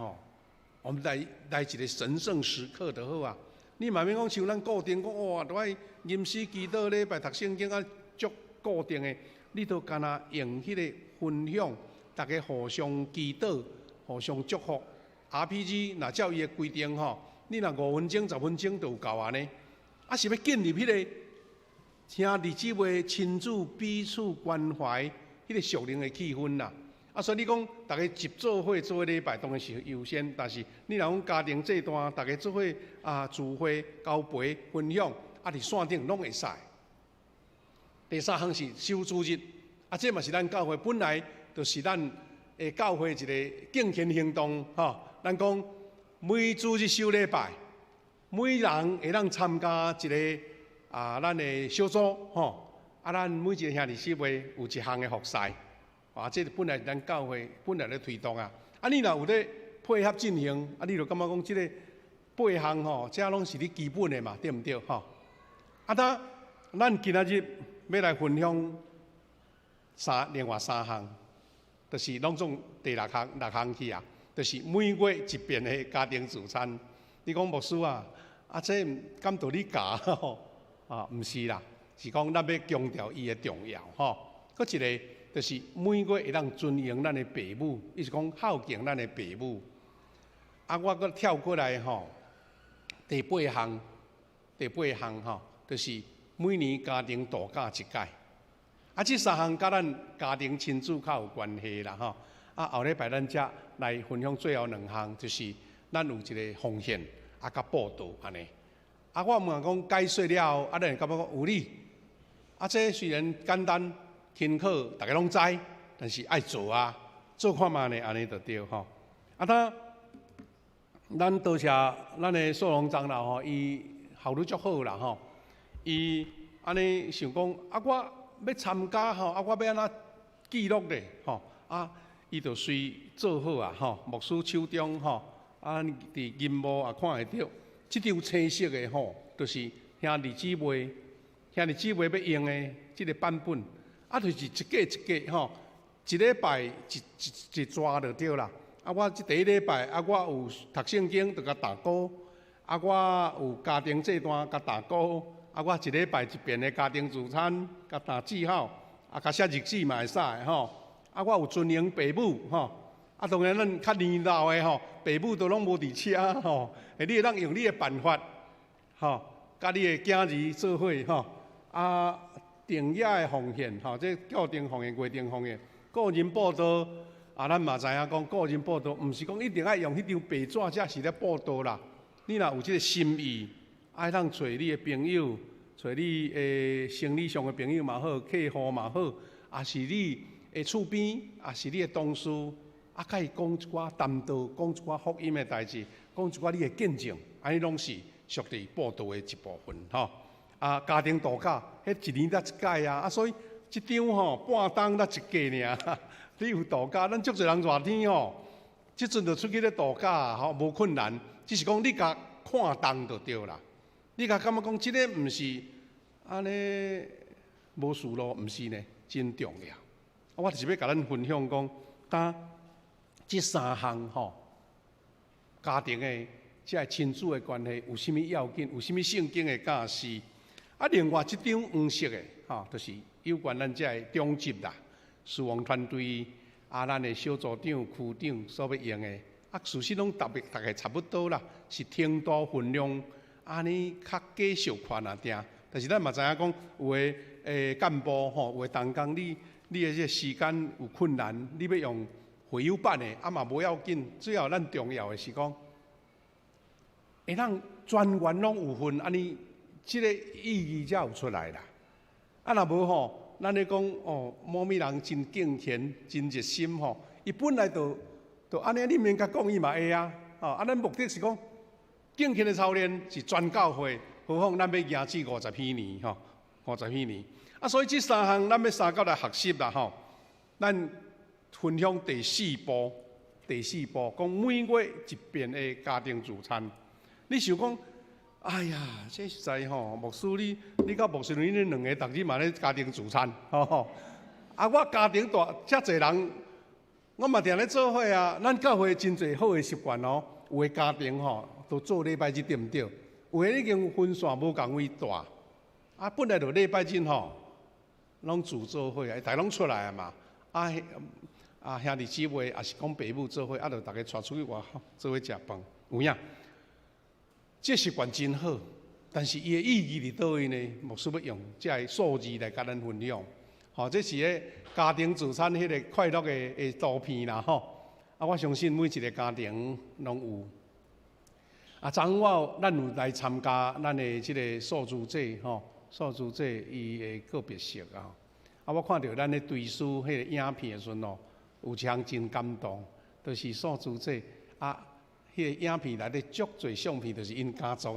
我们来一个神圣时刻就好啊。你嘛免讲像咱固定讲都爱吟诗祈祷礼拜读圣经足固定的，你都干那用迄个分享，大家互相祈祷、互相祝福。RPG 若照伊的规定你若5分钟、10分钟就有够啊呢。是要建立迄个兄弟姊妹亲子彼此关怀迄个属灵的气氛啦。所以你讲，大家集做伙做礼拜当然是优先，但是你若讲家庭这段，大家做伙聚会、交陪、分享，伫线顶拢会使。第三项是守主日，这嘛是咱教会本来就是咱教会一个敬虔行动咱讲每主日守礼拜，每人会当参加一个咱的小组咱每一个兄弟姊妹有一项的服侍。这本来咱教会本来咧推动你若有咧配合进行，你就感觉讲即个8项这拢是你基本的嘛，对毋对咱今仔日要来分享另外3项，就是拢总第6项去就是每月一遍的家庭聚餐。你讲牧师这敢道你教毋是啦，是讲咱要强调伊的重要搁一个。就是每月会当尊敬咱的父母，意思讲孝敬咱的父母。我搁跳过来第8项，就是每年家庭度假一届。这3项甲咱家庭亲子较有关系啦后礼拜咱才来分享最后2项，就是咱有一个奉献甲报道安尼。我问讲解说了后，咱会感觉讲有理。这虽然简单。轻巧，大家拢知，但是爱做做看嘛呢，安尼就对咱多谢咱的素龙长老伊效率足好啦伊安尼想讲我要参加我要安怎记录咧伊就随做好牧师手中伫银幕看会到，这张青色的就是兄弟姊妹要用的这个版本。就是一个一礼拜一抓就对啦。我这第一礼拜我有读圣经，就甲大哥。我有家庭这段甲大哥。我一礼拜一遍的家庭聚餐，甲大记号，甲写日子嘛会使我有尊敬父母当然咱较年老的父母都拢无伫车你会当用你的办法甲你的囝儿做伙定野的奉献这固定奉献、规定奉献、个人报道咱嘛知影讲个人报道，毋是讲一定爱用迄张白纸才是咧报道啦。你若有即个心意，爱当找你的朋友，找你生理上的朋友嘛好，客户嘛好，也是你的厝边，也是你的同事，甲伊讲一寡谈道，讲一寡福音的代志，讲一寡你的见证，安尼拢是属于报道的一部分家庭度假，迄1年才一届所以这张半当才一届尔。你有度假，咱足侪人热天这阵就出去咧度假无困难。只是讲你甲看重就对啦。你甲感觉讲，即个毋是安尼无事咯，毋是呢，真重要。我就是要甲咱分享讲，即三项吼，家庭的即个亲子的关系有啥物要紧，有啥物圣经的教示。另外一张黄色的吼，就是有关咱即个中级啦，事奉团队咱的小组长、区长所要用的。事实拢大概差不多啦，是程度分量安尼较继续看定。但是咱嘛知影讲，有诶干部吼，有诶同工你诶这时间有困难，你要用回邮版的，嘛无要紧。最后咱重要的是讲，会当全员拢有份，安尼即个意义才有出来啦。若无吼，咱咧讲哦，某物人真敬虔、真热心吼，伊本来就安尼，你免甲讲伊嘛会啊。咱目的是讲敬虔的操练是全教会，何况咱要行至50几年吼，50几年。所以这三项咱要三角来学习啦吼。咱分享第四步，讲每月一遍的家庭聚餐。你想讲，哎呀，这实在吼，牧师你甲牧师你两个逐日嘛咧家庭聚餐，吼。我家庭大遮侪人。我嘛定咧做伙啊，咱教会真侪好诶习惯哦。有诶家庭吼，都做礼拜日对毋对？有诶已经分线无共位大，本来就礼拜日吼，拢自做伙啊，大拢出来啊嘛。兄弟姊妹也是讲爸母做伙，就大家带出去外口做伙食饭，有影。这习惯真好，但是伊诶意义伫倒位呢？牧师要用这个数字来甲咱分享。这是咧家庭聚餐迄个快乐的图片啦吼。我相信每一个家庭拢有。昨晚咱有来参加咱的即个素食节吼，素食节伊的个别式啊。我看到咱的队士迄个影片的时阵哦，有一项真感动，就是素食节迄个影片内底足侪相片，就是因家族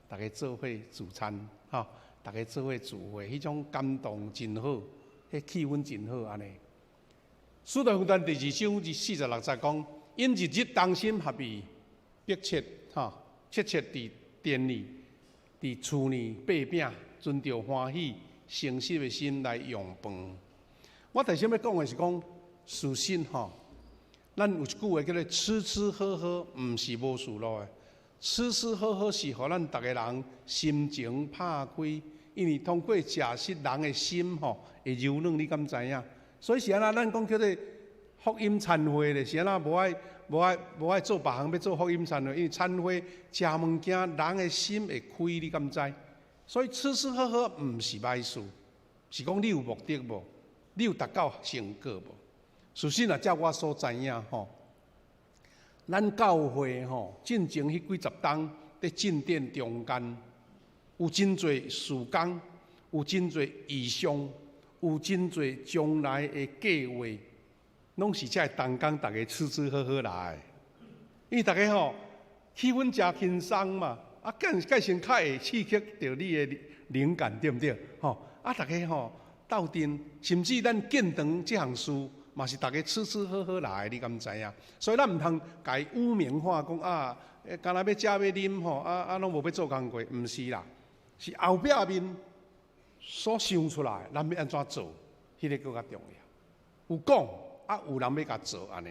大家做伙聚餐吼，大家做伙聚会，迄种感动真好。迄气氛真好安尼。使徒行传第2章46节讲，因日日同心合意，迫切切伫殿里、伫厝里擘饼，存着欢喜、诚实的心来用饭。我第先要讲的是讲，事实咱有一句话叫做吃吃喝喝，毋是无事路的。吃吃喝喝是互咱逐个人心情拍开。因为通过食食人的心会柔软，你敢知影？所以是安那，咱讲叫做福音餐会咧，是安那无爱做别项，要做福音餐会。因为餐会食物件，人的心会开，你敢知？所以吃吃喝喝毋是歹事，是讲你有目的无？你有达到成果无？事实啊，照我所知影咱教会进前迄几十冬伫进殿中间。有真侪事工，有真侪异象，有真侪将来的计划，拢是遮同工大家吃吃喝喝来。因为大家气氛真轻松嘛，介先较会刺激到你的灵感，对毋对？大家斗阵，甚至咱建堂这项事，嘛是大家吃吃喝喝来，你敢知影？所以咱毋通甲伊污名化，讲敢若要食要啉拢无要做工课，毋是啦。是后壁面所想出来，咱要安怎做，迄个更较重要。有讲有人要甲做安尼。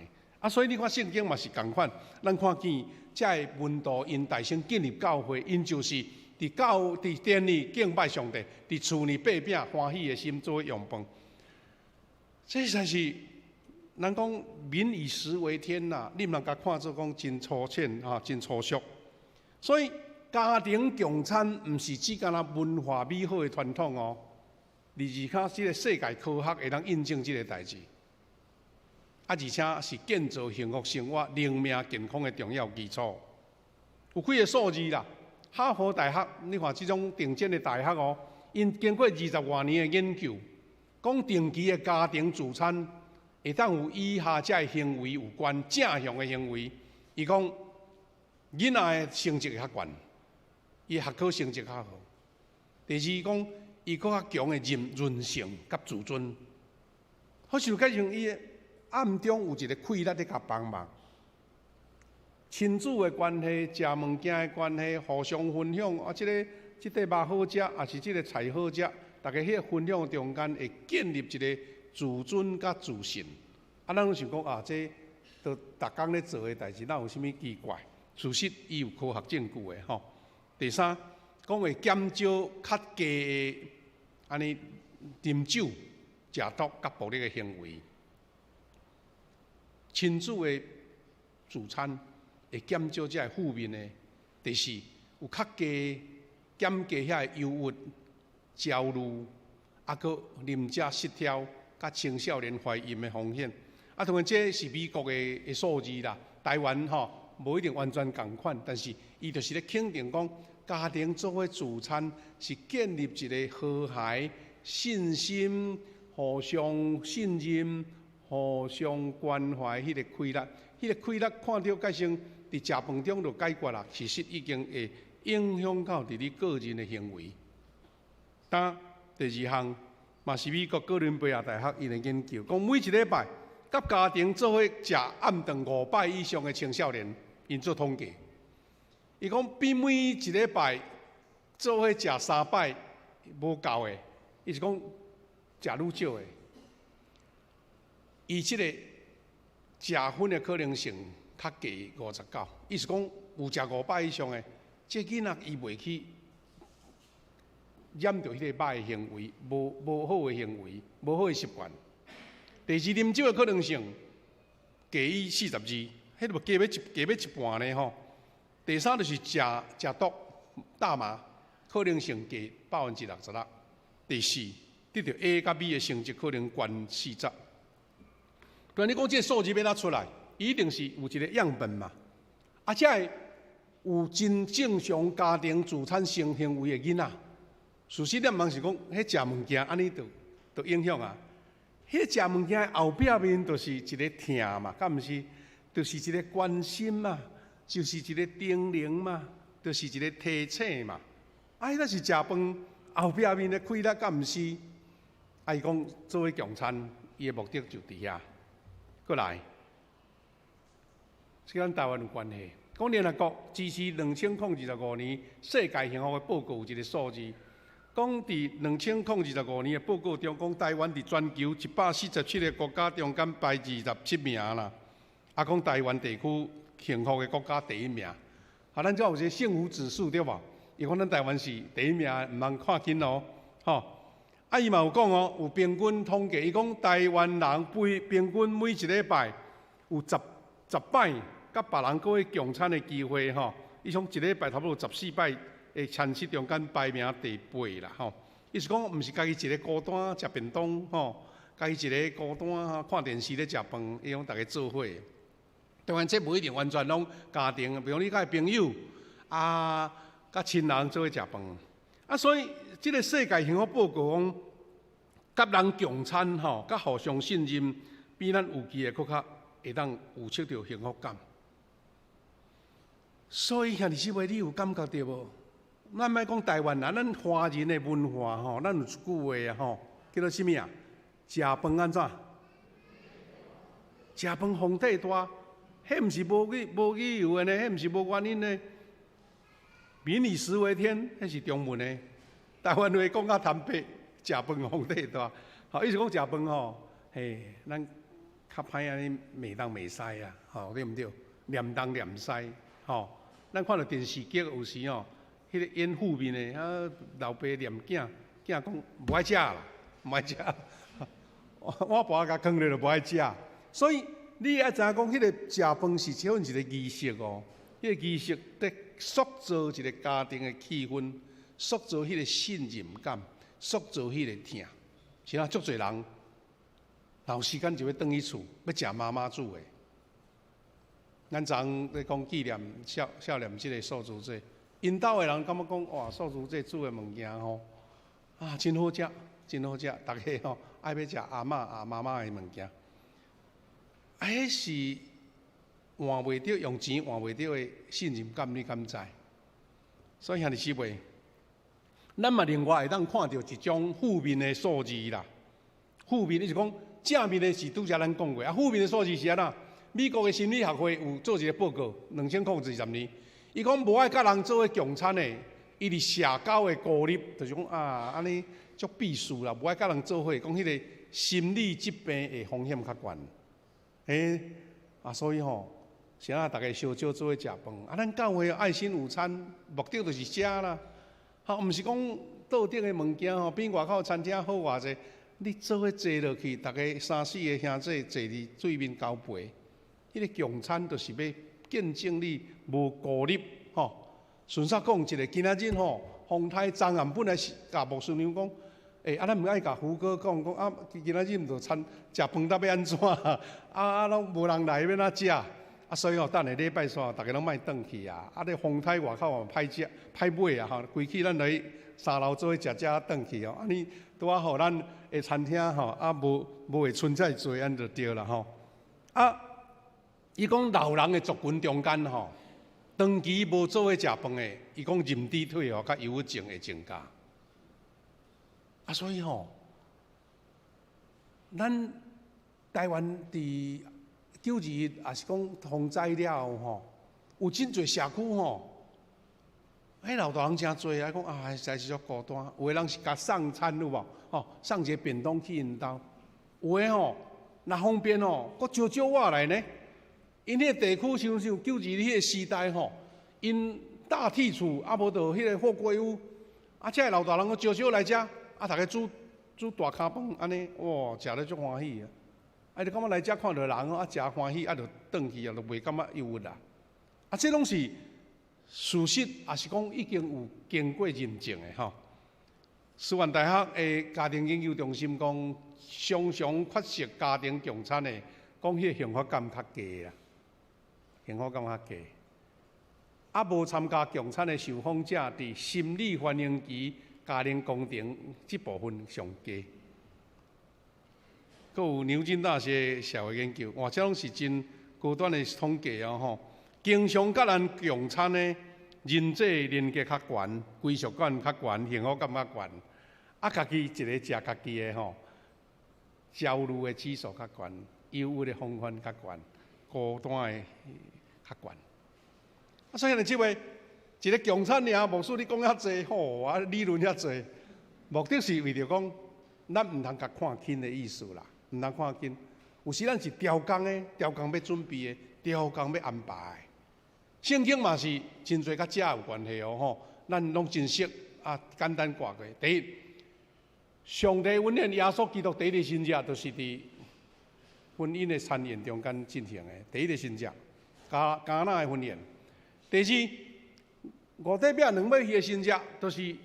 所以你看圣经嘛是共款，咱看见这文道因大声进入教会，因就是伫殿里敬拜上帝，伫厝里擘饼欢喜的心做用饭。这才是人讲民以食为天呐，你毋通甲看做讲真粗浅真粗俗。所以。家庭共餐毋是只干那文化美好的传统哦，而且这个世界科学会当印证这个代志，而且是建造幸福生活、灵命健康的重要基础。有几个数字啦，哈佛大学，你看这种顶尖的大学哦，因经过20多年的研究，讲定期的家庭聚餐会当有以下这个行为有关正向的行为，伊讲囡仔的成绩会较悬。伊学科成绩较好。第二讲，伊搁较强的韧性甲自尊。好像加上伊暗中有一个气力咧甲帮忙。亲子的关系、食物件的关系，互相分享啊，即块肉好食，也是即个菜好食，大家迄个分享中间会建立一个自尊甲自信。啊，咱拢想讲啊，这都逐工咧做的代志，哪有啥物奇怪？事实伊有科学证据的吼。第三，讲会减少较低的安尼啉酒、食毒甲暴力的行为。亲子的自餐会减少这负面的。第四，有较低减低遐忧郁、焦虑，啊，佮啉食失调甲青少年怀孕的风险。啊，当然这是美国的数字啦，台湾吼无一定完全共款，但是伊就是咧肯定讲，家庭做伙自餐是建立一个和谐、信心、互相信任、互相关怀迄个规律。迄个规律看到改成伫食饭中就解决啦，其实已经会影响到伫你个人的行为。当第二项嘛是美国哥伦比亚大学因的研究，讲每一礼拜甲家庭做伙食暗顿5摆以上的青少年，因做统计，伊讲比每一礼拜做伙食3摆无够的，伊是讲食愈少的，伊即个食薰的可能性较低59，意思讲有食5摆以上的，这囡仔伊袂去染着迄个歹的行为、无好的行为、无好的习惯。第二，啉酒的可能性低于42%，迄就加要一半呢吼。第三就是食毒、大麻，可能性低61%。第四，得到 A 甲 B 的成绩可能悬40%。但你讲这个数字要哪出来？一定是有一个样本嘛，啊，才会有真正常家庭自产性行为的囡仔。事实咱毋通是讲，迄食物件安尼就影响啊。迄食物件后壁面就是一个疼嘛，敢毋是？就是一个关心嘛，就是一个叮咛嘛，就是一个提醒嘛。啊，迄个是食饭后壁面的规律，敢毋是？啊，伊讲作为共餐，伊的目的就伫遐。过来，是跟台湾有关系。讲联合国支持2025年世界幸福的报告有一个数字。讲伫2025年的报告中，讲台湾伫全球147个国家中间排27名啦。啊，讲台湾地区幸福的国家第1名。啊，咱这有一个幸福指数对无？伊讲咱台湾是第1名，毋通看紧哦，吼。啊，伊嘛有讲哦，有平均统计，伊讲台湾人平均每一礼拜有10摆甲别人过去共餐的机会吼。伊讲一礼拜差不多14摆。会餐室中间排名第8啦，吼！意思讲，毋是家己一个孤单食便当，吼，家己一个孤单看电视咧食饭，伊讲大家做伙。当然，这无一定完全拢家庭，比如你甲朋友啊、甲亲人做伙食饭。啊，所以这个世界幸福报告讲，甲人共餐吼，甲互相信任，比咱有机的搁较会当有测到幸福感。所以兄弟姊妹，你有感觉到无？咱莫讲台湾人，咱华人的文化吼，咱有一句话啊吼，叫做啥物啊？食饭安怎？食饭皇帝大，迄毋是无理由的呢，迄毋是无原因的。民以食为天，迄是中文的。台湾话讲较坦白，食饭皇帝大。吼，意思讲食饭吼，嘿，咱较歹安尼袂当袂使啊，吼对毋对？念东念西，吼，咱看到电视剧有时吼。迄个演负面的，啊，老爸念囝讲无爱食啦，无爱食，我爸甲坑咧就无爱食。所以你爱知影讲，迄个食饭是只份一个仪式哦，迄个仪式得塑造一个家庭的气氛，塑造迄个信任感，塑造迄个疼。是啊，足侪人有时间就要返去厝，要食妈妈煮的。咱昨咧讲纪念少年即个素食节。因兜的人感觉讲，哇，素食节煮的物件吼，啊，真好食，真好食，大家吼爱要食阿嬷妈妈的物件，啊，迄是换袂着用钱换袂着的信任感，你敢知？所以兄弟姊妹，咱嘛另外会当看到一种负面的数字啦。负面，你是讲正面的是拄则咱讲过，啊，负面的数字是安怎？美国的心理学会有做一个报告，2020年，伊讲无爱甲人做伙共产的，伊伫社交的孤立，就是讲安尼足避暑啦，无爱甲人做伙，讲迄个心理疾病的风险较悬。所以是大家小少做伙食饭。咱教会爱心午餐，目的就是食啦，毋是讲桌顶的物件比外口餐厅好偌济。你做伙坐落去，大家3、4个兄弟坐伫对面交陪，迄个共产就是要见证你无孤立顺煞讲一个，今仔日风台昨暗本来是甲牧师娘讲，咱毋爱甲胡哥讲今仔日毋着食饭搭要安怎拢无人来要哪食所以等下礼拜三，大家拢莫转去咧风台外口歹食歹买规气咱来3楼做伙食转去安尼拄啊，互咱的餐厅无会存在多，安就对啦伊讲老人的族群中间长期无做伙食饭的，伊讲认知退甲忧郁症会增加。所以咱台湾伫921也是讲洪灾了后有真侪社区迄老大人真多讲实在是足孤单。有的人是甲送餐有无？送一个便当去因兜。有的若方便阁招招我来呢。因迄个地区像921迄个时代因大屉厝无着迄个货柜屋，这老大人阁招招来遮，大家煮大骹饭安尼，哇，食得足欢喜就感觉来遮看到人食欢喜，就转去就袂感觉忧郁啦。这拢是事实，也是讲已经有经过认证的师范大学的家庭研究中心讲，常常缺席家庭共产的，讲迄个幸福感较低啦，幸福感较低。无参加共产的受访者，伫心理反应期、家庭工程这部分上低。阁有牛津大学社会研究，这拢是真高端的统计经常甲咱共产的人际连结较悬，归属感较悬，幸福感较悬。家己一个食家己的焦虑的指数较悬，忧郁的风险较悬，孤单的较悬。所以呢，即位一个共产尔，牧师你讲遐济，理论遐济，目的是为着讲，咱毋通甲看轻的意思啦，毋通看轻。有时咱是调工的，调工要准备的，调工要安排的。圣经嘛是真侪甲食有关系咱拢真熟简单挂过。第一，上帝恩典耶稣基督第一个神迹，就是伫婚姻的餐宴中间进行的第一个神迹，迦纳的婚宴。第二，5块饼2尾鱼的神迹，就是一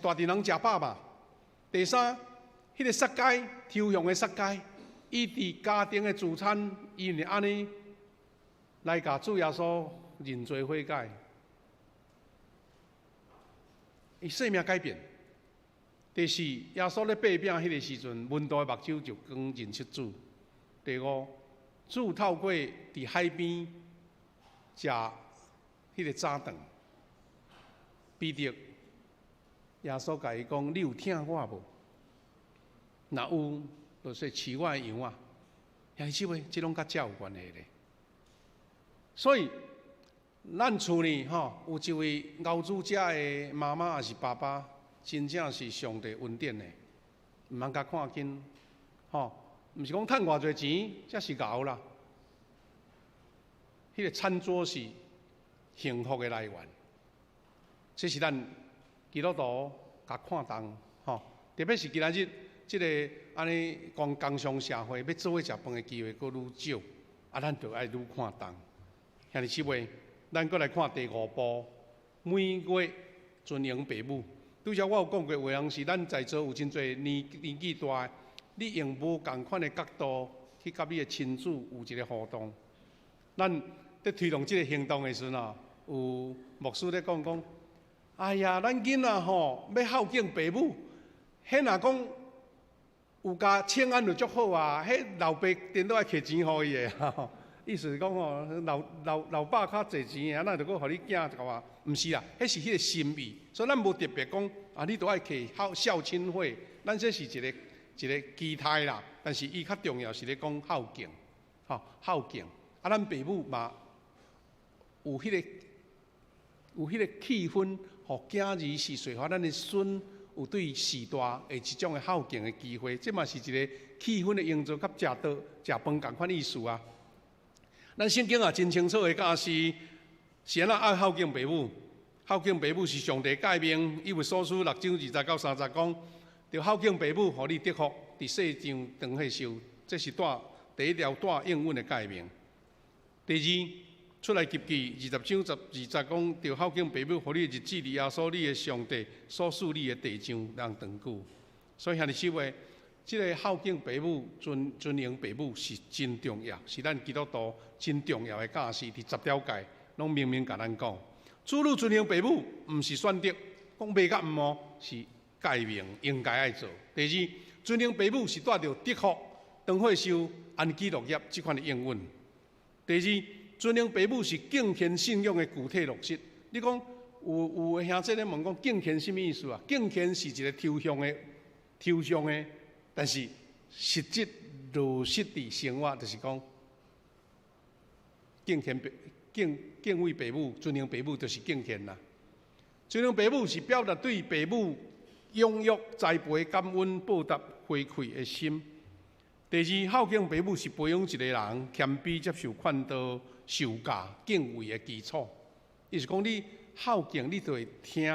大群人食饱嘛。第三，迄个撒该抽象的撒该，伊伫家庭的聚餐，伊呢安尼来甲主耶稣认罪悔改，伊生命改变。第四，耶稣咧擘饼迄个时阵，温度的目睭就光认识主。第五，主透过伫海边食迄个早顿，彼得耶稣甲伊讲：“你有听我无？若有，就是饲我的羊啊。”兄弟姊妹，即拢甲食有关系咧。所以，咱厝里有一位熬煮者的妈妈也是爸爸，真正是上帝恩典的，毋通甲看紧，毋是讲趁偌济钱才是熬啦。迄个餐桌是幸福的来源，这是咱基督徒甲看重特别是今仔日即个安尼讲工商社会要做伙食饭的机会佫愈少，咱就爱愈看重。兄弟姊妹，咱佫来看第5步，每月尊荣父母。拄则我有讲过，有人是咱在座有真侪年纪大的，你用无共款的角度去甲你的亲子有一个互动。咱在推动即个行动的时阵有牧师咧讲，哎呀，咱囡仔要孝敬父母，迄若讲有甲请安就足好啊，迄老爸颠倒爱摕钱互伊的。意思是讲老爸较侪钱，咱就搁互你囝一个毋是啦，迄是迄个心意。所以咱无特别讲你都爱摕孝亲费，咱这是一个基态啦。但是伊较重要是咧讲孝敬，孝敬。啊，咱父母嘛有迄个气氛，互囝儿是说，互咱的孙有对时代的一种的孝敬的机会，这嘛是一个气氛的营造，甲食饭共款意思啊。咱圣经也真清楚的教示，是安怎爱孝敬父母。孝敬父母是上帝诫命，以为所书6章20到30讲，着孝敬父母，互你得福，伫世上长岁寿。这是第一条大应允的诫命。第二，出来及记20章20讲，着孝敬父母，互你的日子里耶稣你的上帝所赐你的地上人长久。所以兄弟姊妹，这个孝敬父母、尊敬父母是真重要，是咱基督徒真重要的教示。伫10条诫，拢明明甲咱讲。子女尊敬父母，毋是选择，讲袂甲毋哦，是诫命应该爱做。第二，尊敬父母是带着得福、长岁寿、安居乐业这款的应允。第二，尊敬父母是敬虔信仰的具体落实。你讲有的兄弟咧问讲敬虔什么意思啊？敬虔是一个抽象的，但是实质落实伫生活，就是讲敬畏父母、尊敬父母，就是敬虔啦。尊敬父母是表达对父母养育、栽培、感恩、报答、回馈的心。第二，孝敬父母是培养一个人谦卑、接受劝导、受教、敬畏的基础。意思讲，你孝敬，你就会听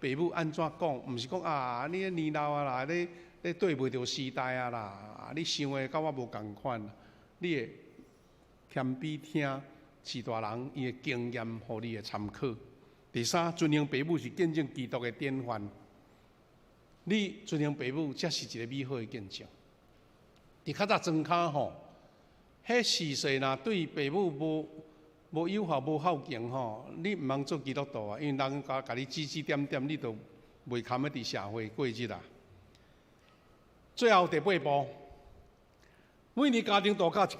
父母安怎讲，毋是讲啊，你年老啊啦，你对袂着时代啊啦，你想的甲我无共款，你会谦卑听是大人伊的经验，互你的参考。第三，尊敬父母是见证基督的典范。你尊敬父母，才是一个美好的见证。伫较早庄脚吼，迄时势若对父母无友好、无孝敬吼，你毋通做基督徒啊，因为人甲你指点点，你就袂堪要伫社会过日啊。最后第8步，每年家庭度假一届，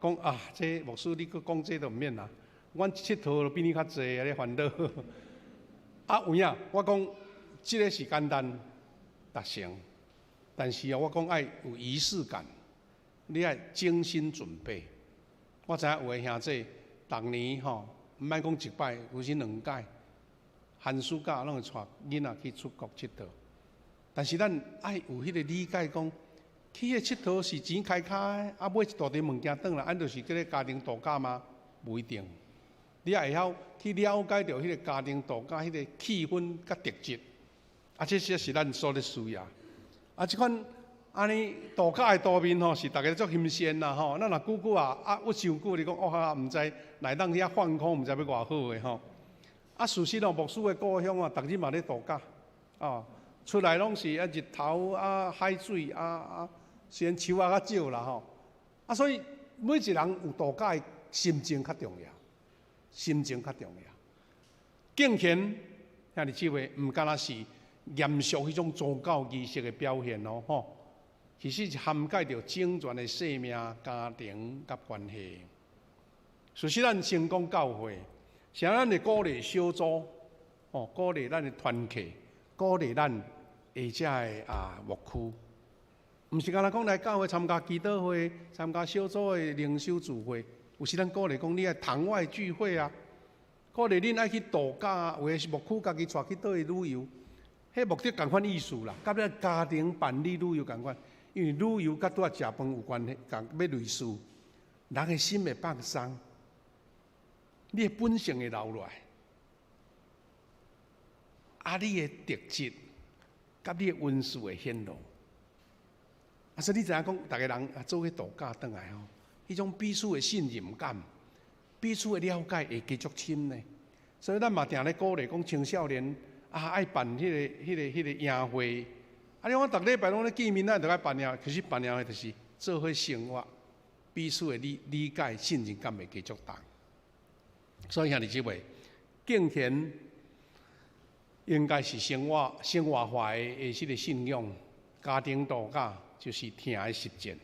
讲啊，这牧师你佫讲这都毋免啦，阮佚佗就比你较济，安尼烦恼。啊有影，我讲这个是简单达成，但是我讲爱有仪式感，你爱精心准备。我知影有的兄弟，逐年吼，毋免讲一摆，有时2届，寒暑假拢会带囡仔去出国佚佗。但是咱爱有迄个理解，讲去迄佚佗是钱开卡的，啊买一大堆物件转来，按就是叫个家庭度假吗？不一定。你也会晓去了解到迄个家庭度假迄个气氛甲特质，啊，这些是咱所咧需要。啊，即款安尼度假的图面吼，是大家足新鲜啦吼。咱若久啊，我伤久，你讲哦哈，毋知内当遐放空，毋知要偌好诶吼。啊，事实牧师的故乡啊，逐日嘛咧度假，哦，出来拢是啊日头啊海水啊，虽然树啊较少啦吼。啊，所以每一个人有度假的心情较重要。心情较重要，敬虔兄弟姊妹，毋敢若是严肃迄种宗教仪式的表现哦，吼，其实是涵盖着整全的生命、家庭甲关系。所以咱成功教会，是咱的鼓励小组，哦，鼓励咱的团契，鼓励咱下遮的牧区，毋是干那讲来教会参加祈祷会、参加小组的灵修聚会。有时咱鼓励讲，你爱堂外聚会啊，鼓励恁爱去度假啊，有诶是牧区家己带去倒去旅游，迄目的共款意思啦，甲咱家庭办理旅游共款，因为旅游甲拄仔食饭有关系，共要类似，人诶心会放松，你诶本性会留落来，啊，你诶特质甲你诶温素会显露，啊，所以你知影讲，逐个人做去度假倒来吼。迄种彼此的信任感、彼此的了解会继续深呢。所以咱嘛定咧鼓励讲青少年啊，爱办迄个宴会。啊，你看逐礼拜拢咧见面，咱就爱办宴。其实办宴会就是做伙生活，彼此的理解、信任感会继续重。所以兄弟姊妹，敬虔应该是生活化的迄个信仰，家庭度假就是听的实践。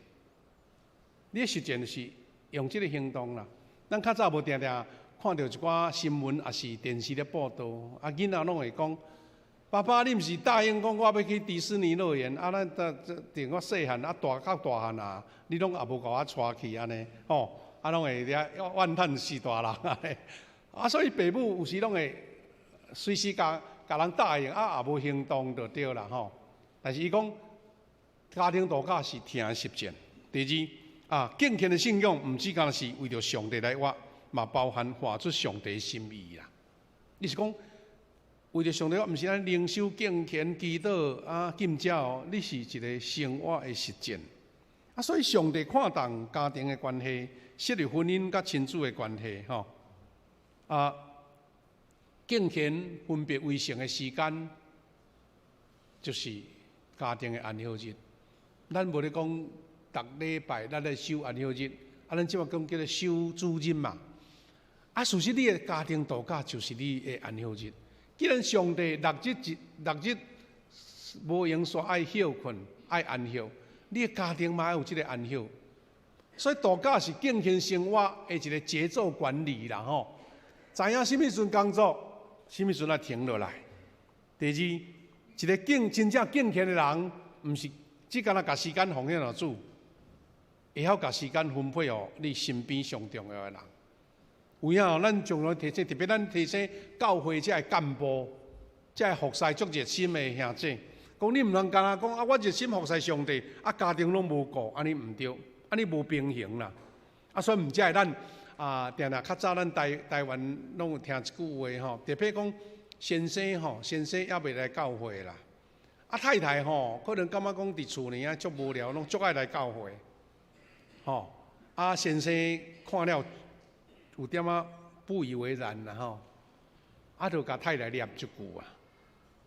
你的实践就是用这个行动啦。咱较早无定定看到一寡新闻，也是电视咧报道，啊囡仔拢会讲：爸爸，你毋是答应讲我要去迪士尼乐园？啊，咱我细汉啊，到大汉啊，你拢也无甲我带去安尼，吼。拢会遐怨叹死大人啊，所以爸母有时拢会随时甲人答应，也无行动就对啦吼。但是伊讲，家庭度假是听实践。第二敬虔的信仰，毋只干是为着上帝来活，嘛包含活出上帝的心意啦。你是讲为着上帝活，毋是咱灵修敬虔、祈祷敬教哦，你是一个生活的实践。所以上帝看重家庭的关系，设立婚姻甲亲子的关系吼。敬虔分别为圣的时间，就是家庭的安息日。咱无咧讲逐礼拜咱咧守安息日，咱即马讲叫做守主日嘛。事实你的家庭度假就是你的安息日。既然上帝六日无用煞爱休困，爱安息，你的家庭嘛要有即个安息。所以度假是敬虔生活的一个节奏管理啦吼。知影什么时阵工作，什么时阵来停落来。第二，一个真正敬虔的人，毋是只干甲时间奉献予主，会晓甲时间分配予你身边上重要的人。有影咱从来提醒，特别咱提醒教会这干部、这服侍足热心的兄弟，讲你毋通干讲我热心服侍上帝，家庭拢无顾，安尼毋对，安尼无平衡啦。所以毋只系咱。定较早咱台湾拢有听一句话吼，特别讲先生也未来教会啦。太太吼，可能感觉讲伫厝里足无聊，拢足爱来教会。先生看了有点不以为然啦吼，就甲太太念一句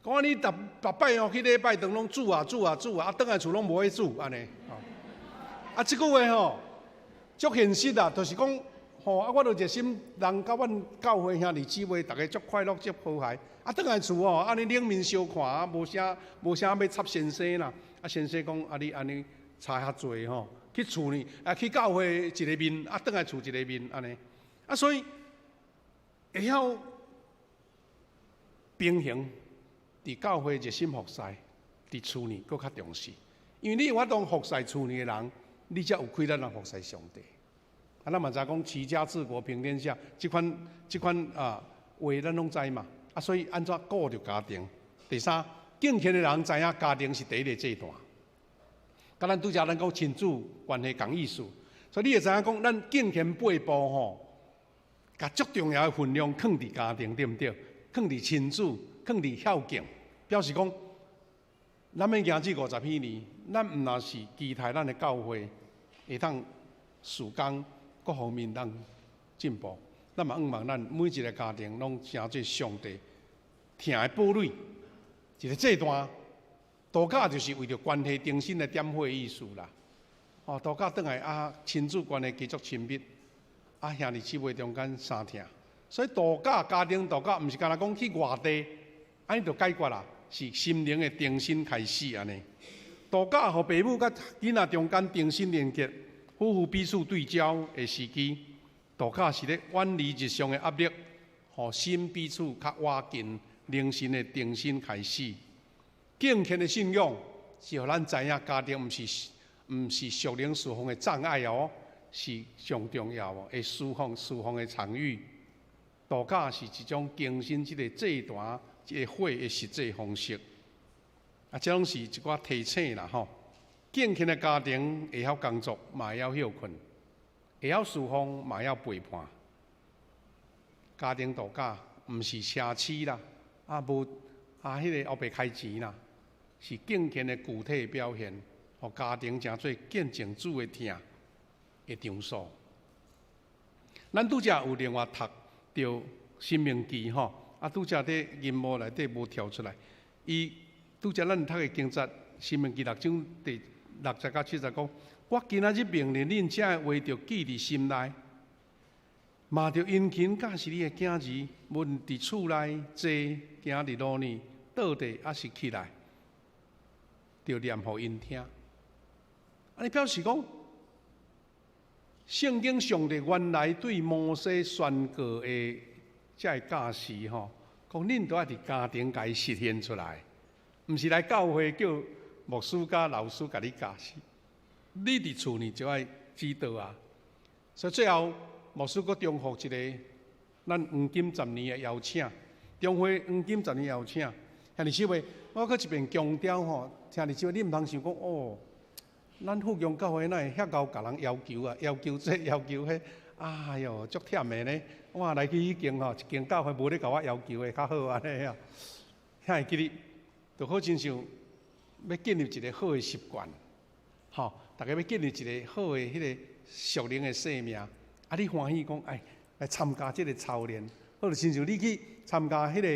讲你逐摆去礼拜堂拢煮啊，倒来厝拢无去煮安尼。即句话吼，足现实啦，就是讲。我就热心，人甲阮教会兄弟姊妹，大家足快乐、足和谐。倒来厝安尼冷面相看，无啥要插先生啦。先生讲你安尼差较济吼，去厝呢，去教会一个面，倒来厝一个面安尼。所以会晓平衡，伫教会热心服侍，伫厝呢搁较重视。因为你有法当服侍厝呢的人，你才有亏咱人服侍上帝。咱嘛知讲齐家治国平天下，这款话咱拢知嘛。所以安怎顾着家庭？第三，敬虔的人知影家庭是第一个阶段。甲咱拄则咱讲亲子关系同意思，所以你会知影讲，咱敬虔8步吼，甲足重要的分量放伫家庭，对毋对？放伫亲子，放伫孝敬，表示讲，咱要行至50几年，咱毋若是期待咱的教会会当事工。各方面当进步，咱嘛望咱每一个家庭拢成做上帝听的堡垒。一个这段度假就是为着关系重新的点火意思啦。度假转来亲子关系继续亲密，兄弟姊妹中间相听。所以度假家庭度假，毋是干那讲去外地，安尼就解决啦，是心灵的重新开始安尼。度假和父母甲囡仔中间重新连结。夫妇彼此对焦的时机，度假是咧远离日常的压力，互心彼此较挖近，灵性的重新开始。敬虔的信仰是互咱知影家庭毋是属灵侍奉的障碍哦，是上重要的侍奉的场域。度假是一种更新这个这段这个火的实际方式。这拢是一寡提醒啦吼。敬虔的家庭会晓工作，嘛会晓休困，会晓侍奉，嘛会晓陪伴。家庭度假毋是奢侈啦，迄个后白开钱啦，是敬虔的具体表现，互家庭成做见证主的听的场所。咱拄则有另外读到《申命记》吼，拄则伫银幕内底无跳出来，伊拄则咱读的经节《申命记》6章第60到70讲，我今仔日命令恁遮话着记伫心内，嘛着殷勤教示你的囝儿，无论伫厝内坐，行伫路呢，倒地还是起来，着念互因听。安尼表示讲，圣经上帝原来对摩西宣告的这教示吼，讲恁都要伫家庭甲伊实现出来，毋是来教会叫牧师甲老师甲你教示，你伫厝呢就要知道啊。所以最后，牧师阁重复一个咱黄金10年的邀请，中会黄金10年邀请。兄弟姊妹，我搁一遍强调吼，兄弟姊妹，你毋通想讲哦，咱富强教会哪会遐高甲人要求啊？要求这要求迄，哎哟，足忝的呢！我来去迄间吼，一间教会无咧甲我要求的较好安尼啊。遐会记哩，就好亲像要建立一个好的习惯，吼，大家要建立一个好的迄个属灵的生命。啊，你欢喜讲，哎，来参加这个操练，或者亲像你去参加迄个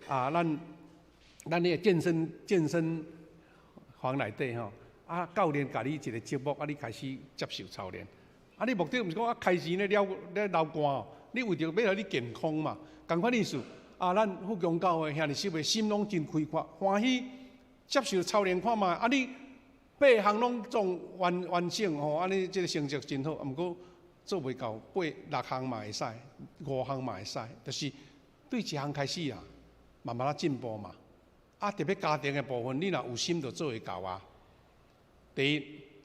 啊，咱迄个健身房内底吼，啊，教练甲你一个节目，啊，你开始接受操练。啊，你目的毋是讲啊，开钱咧了流汗哦，你为着要互你健康嘛，共款意思。啊，咱富强教会兄弟姊妹心拢真开阔，欢喜接受操练看卖。啊，你8项拢总完成吼，啊，你这个成绩真好。毋过做袂到6项嘛会使，5项嘛会使，就是对一项开始啊，慢慢进步嘛。啊，特别家庭的部分，你若有心就做会到啊。第一，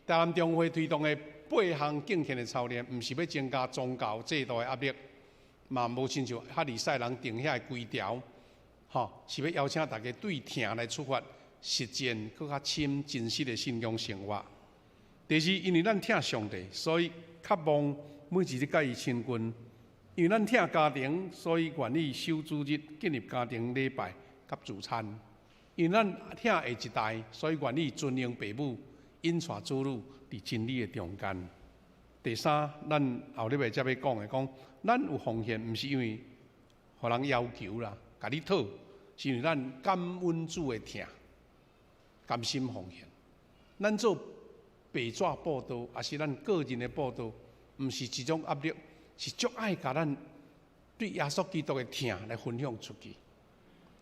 台南中会推动的8项敬虔的操练，毋是要增加宗教制度的压力。嘛，无亲像哈利赛人定遐规条，吼，是要邀请大家对疼来出发，实践更较深真实的信仰生活。第二，因为咱疼上帝，所以渴望每一日甲伊亲近；因为咱疼家庭，所以愿意守主日、建立家庭礼拜、甲自餐；因为咱疼下一代，所以愿意尊荣父母、引带子女伫真理的中间。第三，咱后日会才要讲的，讲咱有奉献，毋是因为互人要求啦，甲你讨，是因为咱感恩主的疼，甘心奉献。咱做白纸报道，也是咱个人的报道，毋是一种压力，是足爱甲咱对耶稣基督的疼来分享出去，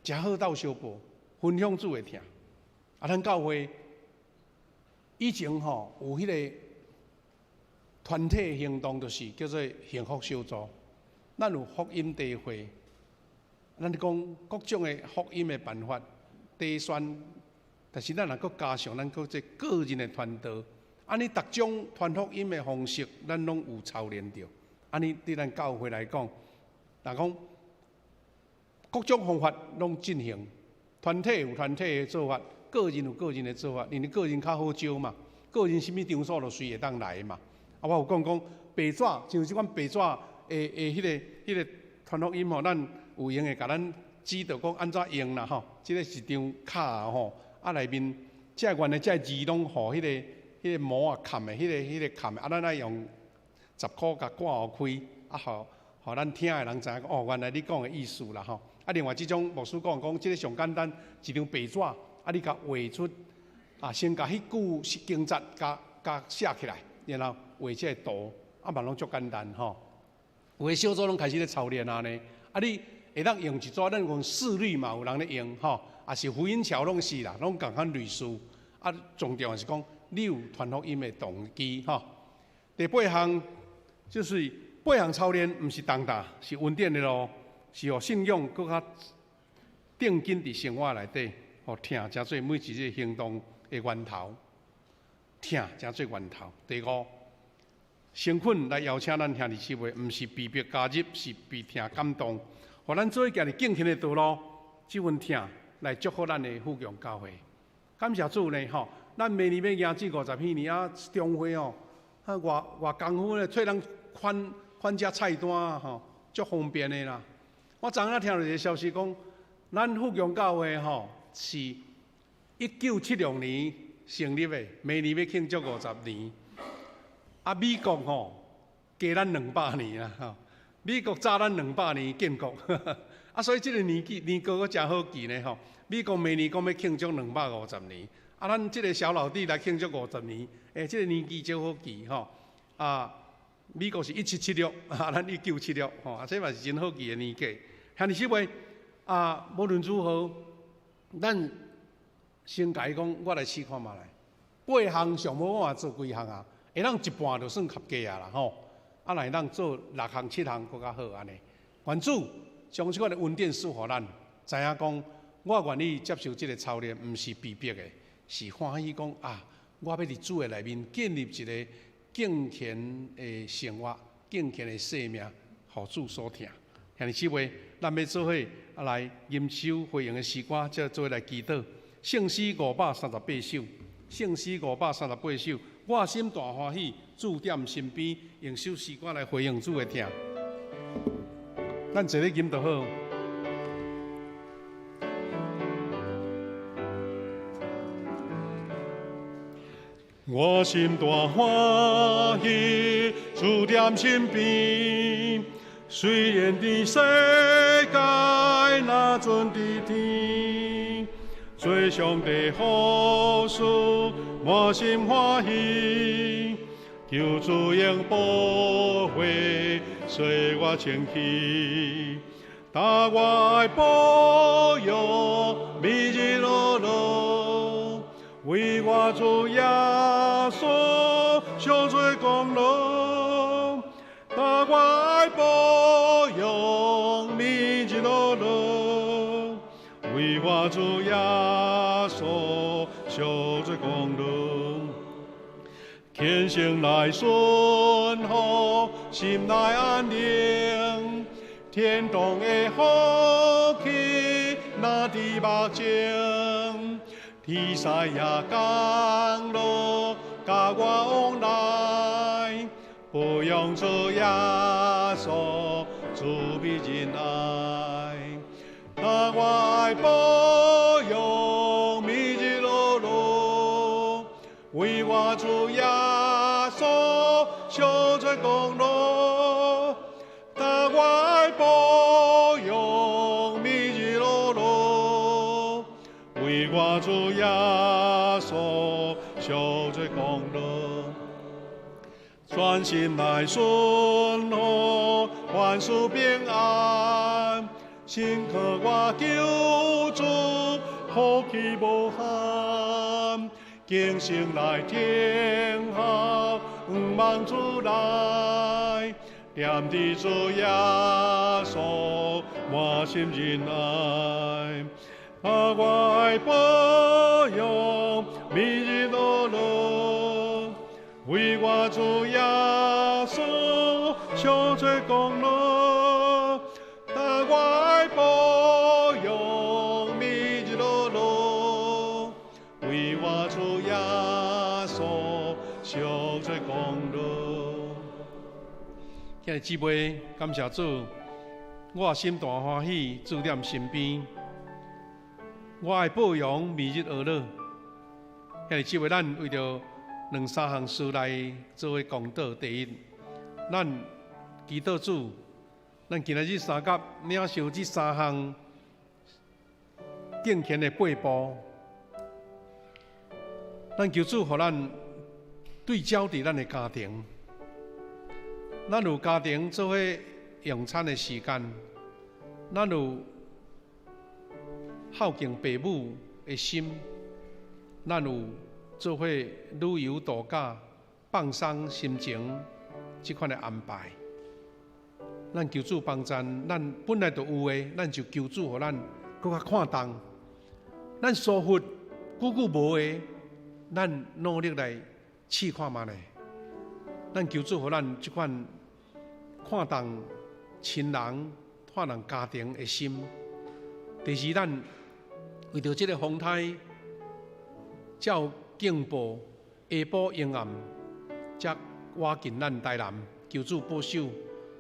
食好斗相报，分享主的疼。啊，咱教会以前吼有迄个团体行动，就是叫做幸福小组。咱有福音地会，咱讲各种的福音的办法、地宣，但是咱若搁加上咱搁这个人的传道，安尼逐种传福音的方式，咱拢有操练着。安尼对咱教会来讲，若讲各种方法拢进行，团体有团体的做法，个人有个人的做法，因为个人较好招嘛，个人什么场所就随会当来嘛。啊，我有讲白纸，像即款白纸迄个传福音吼，咱有用的，甲咱指导讲安怎用啦吼。即个是张卡吼，啊内面这原来这字拢互迄个模啊砍的，迄个砍的，啊咱爱用10块甲挂号开，啊互咱听的人知影讲哦，原来你讲的意思啦吼。啊，另外即种牧师讲，即个上简单，一张白纸，啊你甲画出，啊先甲迄句经节甲写起来，然后画这个图，啊嘛拢足简单吼。有诶小组拢开始咧操练啊呢，啊你会当用一组，咱用4律嘛，有人咧用吼，啊是福音桥拢是啦，拢共款类似。啊，重点是讲你有传福音的动机吼。第8项就是8项操练，毋是重大，是稳定的咯，是互信仰搁较定紧伫生活内底，互疼诚做每一日行动的源头，疼诚做源头。第5。成群来邀请咱兄弟姊妹，毋是被迫加入，是被疼感动，互咱做家己敬虔的道路，这份疼来祝福咱的富强教会。感谢主呢，吼，咱明年要迎至50年啊，中会哦，啊偌功夫咧，找人款遮菜单啊，吼，足方便的啦。我昨仔听到一个消息讲，咱富强教会吼是1976年成立的，明年要庆祝50年。啊，美国吼加咱200年啦，吼，美国早咱200年建国，啊，所以这个年过阁真好记呢，吼。美国明年讲要庆祝250年，啊，咱这个小老弟来庆祝50年，这个年纪真好记，吼。啊，美国是1776，啊，咱1976，吼，啊，这嘛是真好记的年纪。兄弟姊妹，啊，无论如何，咱先甲伊讲，我来试看嘛来，8项上无我做几项啊？会当一半就算合格啊啦吼，啊来当做6项7项更较好安尼。愿主将即款的恩典赐予咱，知影讲我愿意接受即个操练，毋是被逼的，是欢喜讲啊，我要伫主的内面建立一个敬虔的生活、敬虔的生命，互主所听。兄弟姊妹，咱要做伙来吟首回应的诗歌，再做伙来祈祷。圣诗538首，圣诗538首，我心大欢喜，主踮身边，用首诗歌来回应主的听。咱坐咧吟就好。我心大欢喜，主踮身边。虽然伫世界若存伫天，做上帝好事，满心欢喜。求主用保惠，随我前去。但我爱保佑，每日劳碌，为我主耶稣受罪功劳。但我爱保佑，每日劳碌，为我主耶稣受罪功劳。虔诚来顺服，心内安宁。天堂的福气若伫目前，天使也降落，甲我往来。不用主耶稣，主必仁爱。但我爱保佑，每日劳碌，为我主耶稣受罪功劳。但我爱保佑，每日劳碌，为我主耶稣受罪功劳。全心来顺服，万事平安。心靠我救主，福气无限。敬心来听候，望主来。念伫主耶稣，满心仁爱。我爱保佑，每日劳碌，为我主耶稣受罪功劳。但我爱保佑，每日劳碌，为我主耶稣受罪功劳。今日姊妹，感谢主，我心大欢喜，主踮身边。我爱保养，每日学乐。今日姊妹，咱为着2、3项事来做为公道。第一，咱祈祷主，咱今日3甲领受这3项敬虔的8步。咱求主，互咱对焦伫咱的家庭。咱有家庭做伙用餐的时间，咱有孝敬父母的心，咱有做伙旅游度假、放松心情这款的安排。咱求主帮助，咱本来就有的，咱就求主，互咱搁较看重。咱疏忽久久无的，咱努力来试看觅咧。咱求主，互咱这款看重亲人、看重家庭的心。第二，咱为着这个风台，照警报下晡阴暗，则挖进咱台南，求主保守，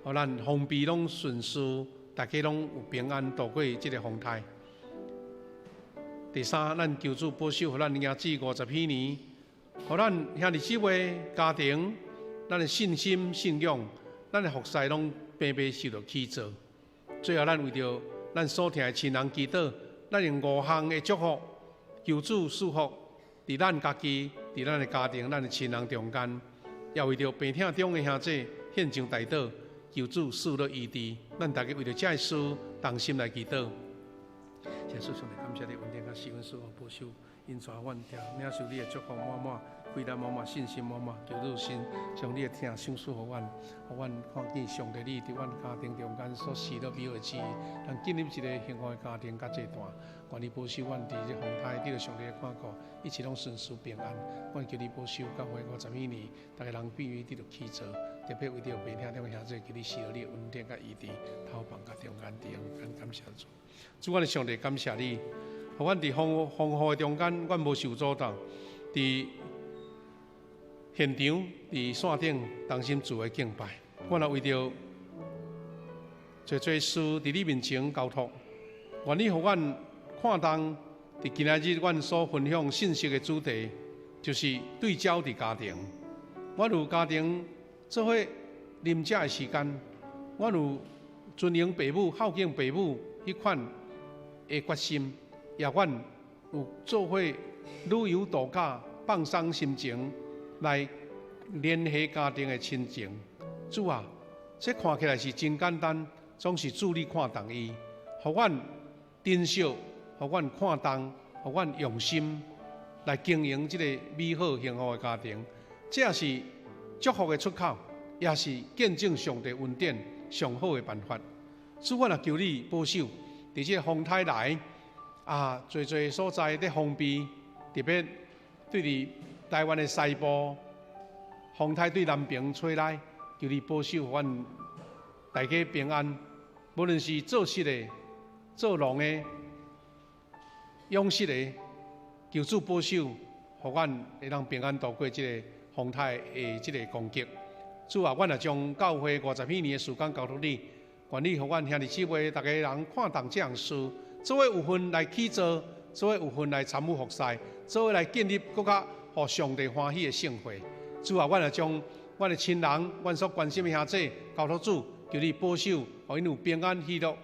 互咱风避拢顺遂，大家拢有平安度过这个风台。第三，咱求主保守，互咱儿子50几年，互咱兄弟姊妹家庭，咱的信心、信仰。咱的服侍拢平平受到起造。最后，咱为着咱所听的亲人祈祷，咱用5项的祝福，求主赐福伫咱家己、伫咱的家庭、咱的亲人中间，也为着病痛中的兄弟献上代祷，求主赐乐医治。咱大家为着这事同心来祈祷。谢谢上帝，感谢你恩典甲赐阮赐福保守，因带阮听领受你的祝福满满。亏难满满，信心满满，求主神将你的听赏赐互阮，互阮看见上帝你伫阮家庭中间所施的美好旨意，让建立一个幸福的家庭甲这段。愿你保守阮伫这风台，得到上帝的看顾，一切拢顺遂平安。阮求你保守教会51年，大家人变为得到起造，特别为着白听点兄弟，求你施了你的恩典甲医治，透放甲中间地中感谢主。主，阮的上帝感谢你，互阮伫风雨的中间，阮无受阻挡，伫现场伫线顶同心自的敬拜，阮也为着做事伫你面前交托，愿你互阮看重伫今仔日阮所分享信息的主题，就是对焦伫家庭。阮有家庭做伙啉食的时间，阮有尊敬父母、孝敬父母迄款的决心，也阮有做伙旅游度假、放松心情来联系家庭的亲情。主啊，这看起来是真简单，总是主你看重伊，互阮珍惜，互阮看重，互阮用心来经营这个美好幸福的家庭。这也是祝福的出口，也是见证上帝恩典上好的办法。主，阮也求你保守，伫这风台内侪所在咧封闭，特别对伫台湾的西部，风台对南边吹来，求你保守阮大家平安。无论是做事的、做农的、养殖的，求主保守，互阮会当平安度过这个风台的这个攻击。主啊，阮也将教会50几年的时间交托你，愿你互阮兄弟姊妹大家人看重这样事，做伙有份来起造，做伙有份来参与服侍，做伙来建立更加互上帝欢喜的盛会。主啊，阮也将阮的亲人、阮所关心的兄弟交托主，求你保守，互因有平安喜乐、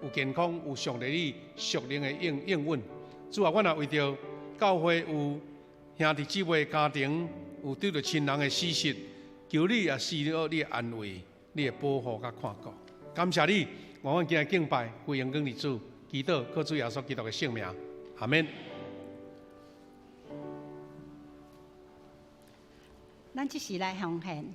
有健康、有上帝你属灵的应允。主啊，阮也为着教会有兄弟姊妹家庭有对着亲人的死失，求你也施了你的安慰、你的保护甲看顾。感谢你，愿阮今日敬拜归荣光你主，祈祷靠主耶稣基督的圣名，阿门。咱即时来奉献。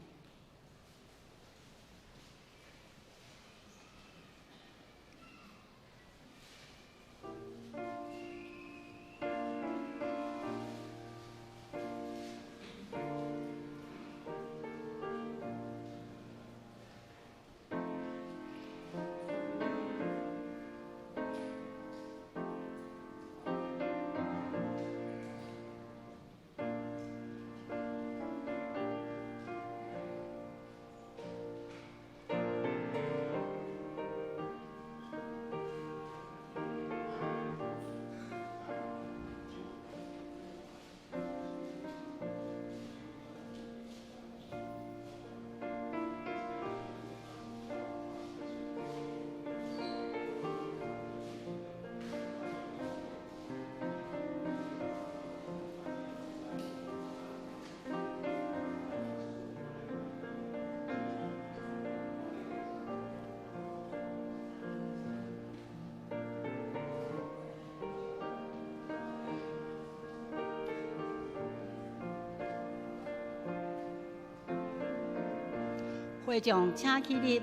会众请起立，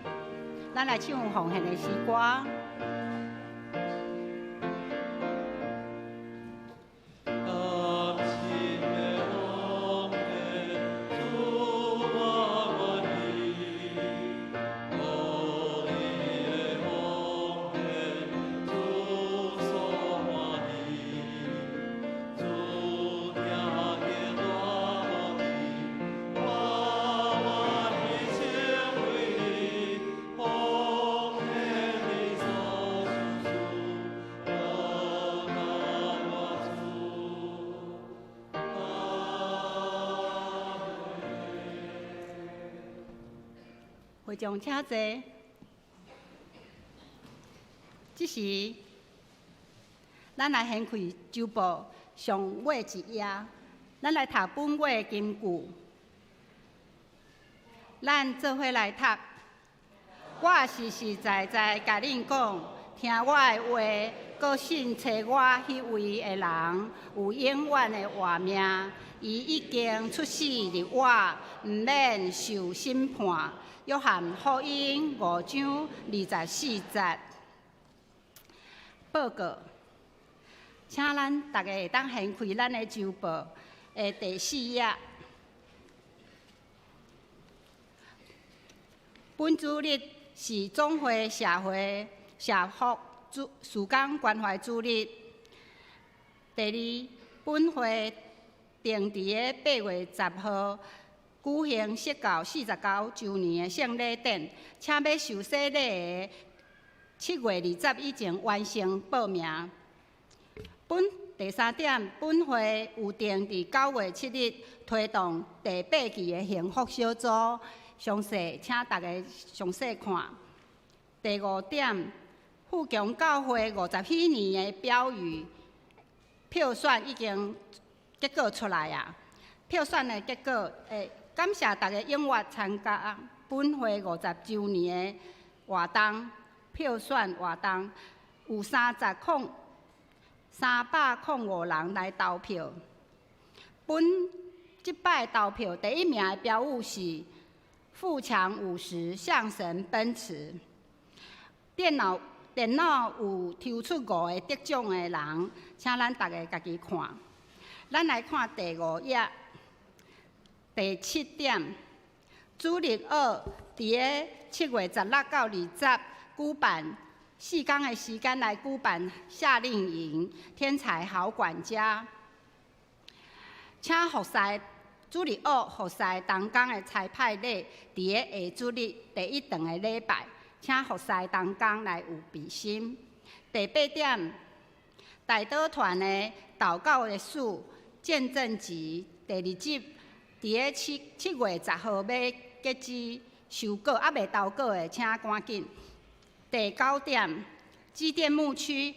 咱来唱奉献的诗歌。会众请坐。这时，咱来掀开周报上尾一页，咱来读本月的金句。咱做伙来读。我实实在在甲恁讲，听我的话，搁信找我迄位的人，有永远的活命。伊已经出世入活，毋免受审判。约翰福音5章24节。报告，请咱大家会当掀开咱的周报的第4页。本主日是总会社会社福事工关怀主日。第二，本会定伫个8月10号举行释教49周年的圣礼典，请要受洗礼的7月20以前完成报名。第三点，本会有定伫9月7日推动第8期的幸福小组，详细请大家详细看。第5点，富强教会50禧年的标语票选已经结果出来啊！票选的结果，感谢大家踊跃参加本会50周年的活动。票选活动有305人来投票。这摆投票第1名的标语是“富强50向神奔驰”。电脑有抽出5个得奖的人，请咱大家家己看。咱来看第5页，第7点，主日2伫个7月16到20举办4天的时间来举办夏令营，天才好管家。请服侍主日2服侍同工的差派礼，伫个下主日第1堂的礼拜，请服侍同工来有备心。第8点，大岛团的祷告的书见证集第2集，伫个7月10号要截止收稿，还未投稿的，请赶紧。第9点，基甸牧区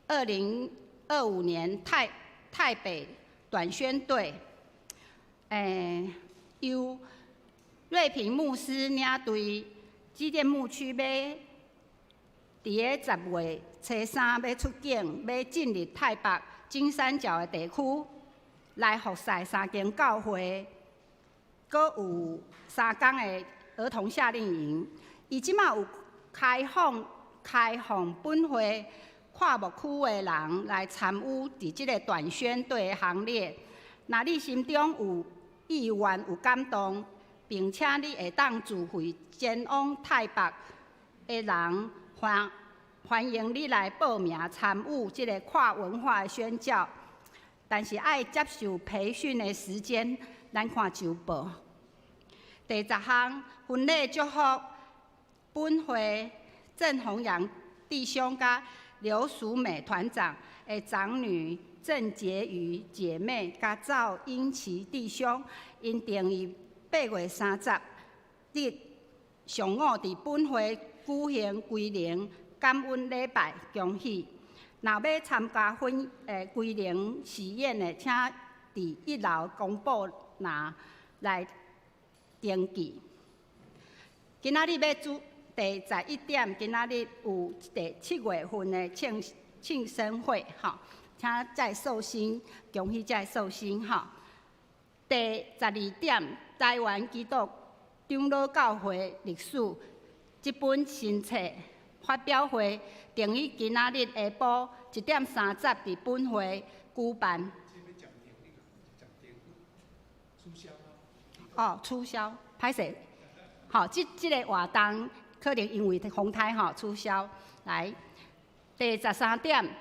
2025年台北短宣队，由瑞平牧师领队，基甸牧区要伫个10月初3要出境，要进入台北金三角的地区来服侍3间教会，阁有3天的儿童夏令营。伊即马有开放本会跨牧区的人来参与伫即个短宣队的行列。若你心中有意愿、有感动，并且你会当自费前往台北的人，欢迎你来报名参与即个跨文化的宣教。但是爱接受培训的时间，咱看周报。第10项，婚礼祝福。本会郑弘阳弟兄甲刘淑美团长的长女郑婕妤姐妹甲赵英琪弟兄，因定于8月30日上午伫本会举行归灵感恩礼拜，恭喜！若要参加归灵喜宴的，请伫1楼公布栏来登记。今仔日要第11点，今仔日有第7月份的庆生会，吼，请再寿星，恭喜再寿星，吼。第12点，台湾基督长老教会历史这本新册发表会，定于今仔日下晡1点30伫本会举办。取消，歹势。好，这个活动可能因为风台取消。来，第13点，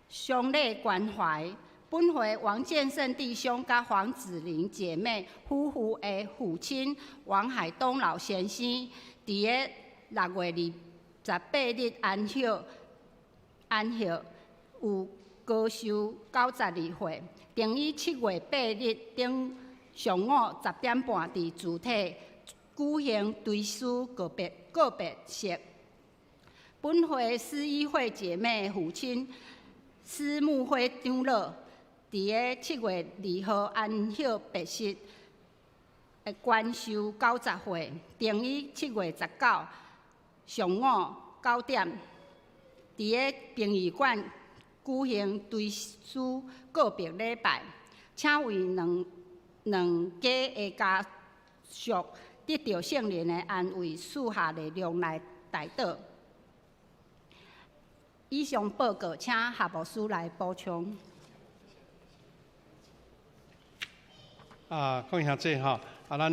乡内关怀。本会王建胜弟兄甲黄子玲姐妹夫妇的父亲王海东老先生，伫个6月28日安歇，有高寿92岁，定于7月8日顶上午10点半伫主体举行追思告别式。本会司议会姐妹父亲施牧会长老，伫个7月2号安歇别式，官寿90岁，定于7月19上午9点伫个殡仪馆举行追思告别礼拜，请为两家的家属得到圣灵的安慰，赐下力量来带导。以上报告，请夏牧师来补充。讲兄弟吼，咱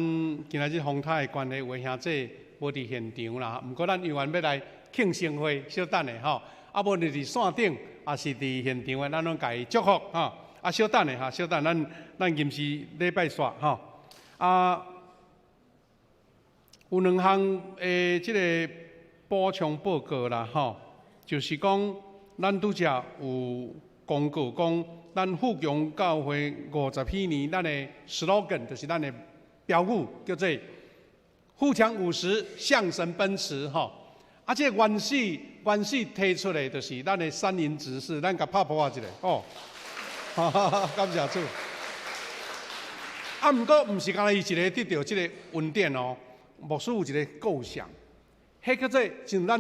今仔日风台的关系，有的兄弟无伫现场啦，毋过咱永远要来庆生会，小等的吼。无你伫线顶，也是伫现场的，咱拢家己祝福吼。小等的哈，小等，咱临时礼拜煞吼。有两项即个补充报告啦吼，就是讲咱拄则有公告讲。咱富强教会50禧年，咱的 slogan 就是咱的标语，叫做“富强50，向神奔驰”吼。这个原始提出来，就是咱的三营执事，咱甲拍破一下哦。感谢主。毋过毋是干那伊一个得到这个恩典哦，牧师有一个构想，迄叫做像咱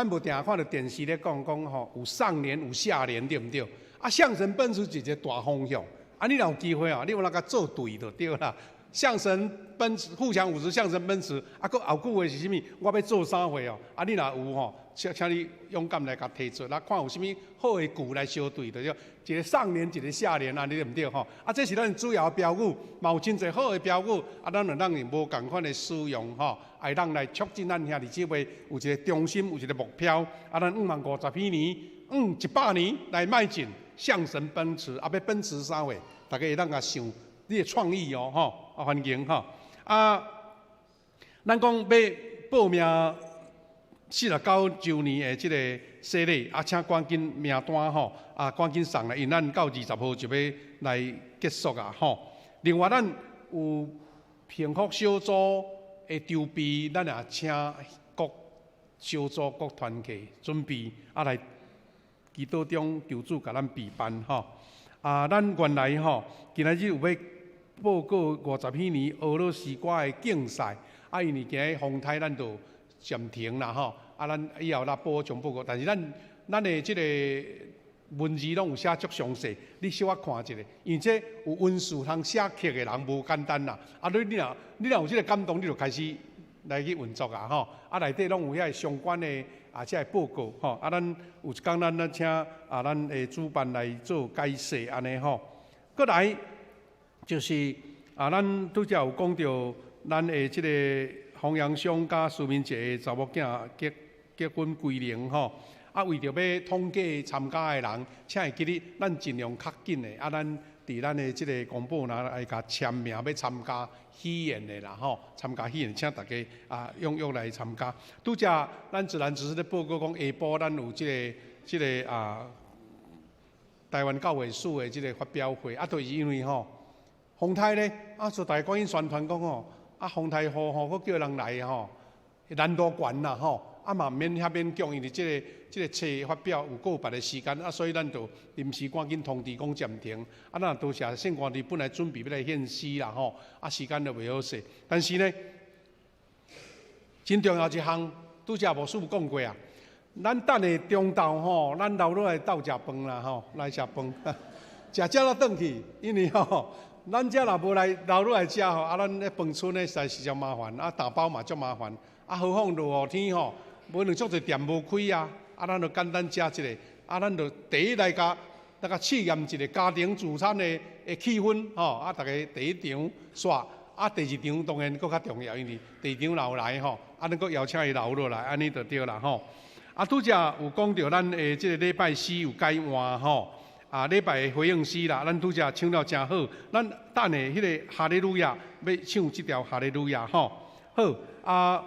无定看到电视咧讲吼，有上联有下联，对毋对？向神奔驰是一个大方向。你若有机会你有那个做对就对啦。向神奔驰，富强50，向神奔驰。佫后句话是啥物？我要做啥货哦？你若有吼，请你勇敢来甲提出，看有啥物好的句来相对的，一个上联，一个下联，对毋对吼？这是咱主要的标语，嘛有真侪好的标语，咱就让无共款的使用吼，会当来促进咱兄弟姊妹有一个中心，有一个目标。咱550禧年，100年来迈进。向神奔驰，要奔驰啥货？大家会当甲想你的创意哦，吼，欢迎吼。咱讲要报名49周年的这个洗礼，请赶紧名单吼，赶紧送来，因咱到20号就要来结束啊，吼。另外，咱有幸福小组的筹备，咱也请各小组、各团体准备来。祈祷中求主甲咱备办吼，咱原来吼，今仔日有要报告50禧年俄罗斯歌的竞赛，因为今日风台咱就暂停啦吼，咱以后来补充报告，但是咱的这个文字拢有写足详细，你小可看一下，因为这有文字通写刻的人无简单啦，你若有这个感动，你就开始来去运作啊吼，内底拢有遐相关的。这个报告吼，咱有一天咱请咱的主办来做解释安尼吼。过来就是咱拄则有讲到咱的这个弘扬乡甲苏明节的查某囝结婚归零吼。为着要统计参加的人，请会记得咱尽量较紧的咱伫咱的这个公布来甲签名要参加喜宴的啦吼，参加喜宴，请大家踊跃来参加。拄则咱自然只是咧报告讲下晡咱有这个台湾教会史的这个发表会，就是因为吼，风台咧就大家赶紧宣传讲吼，风台好吼，佫叫人来吼，难度悬啦吼。嘛免遐勉强，因为这个册发表有别的时间，所以咱就临时赶紧通知讲暂停。咱多谢圣光弟本来准备要来献诗啦吼，时间就袂好势。但是呢，真重要一项，拄则牧师有讲过啊，咱等下中昼吼，咱留落来斗食饭啦吼，来食饭，食了转去，因为吼，咱遮若无来留落来食吼，咱咧饭村咧实在是较麻烦，打包嘛足麻烦，何况落雨天吼。无两足侪店无开咱就简单食一个，咱就第一来甲试验一个家庭聚餐的气氛吼，大家第一场煞，第二场当然佫较重要，因为第二场留来吼，咱佫邀请伊留落来，安尼就对啦吼。拄则有讲到咱的这个礼拜四有改换吼，礼拜的回应诗啦，咱拄则唱了真好，咱等下迄个哈利路亚要唱这条哈利路亚吼，好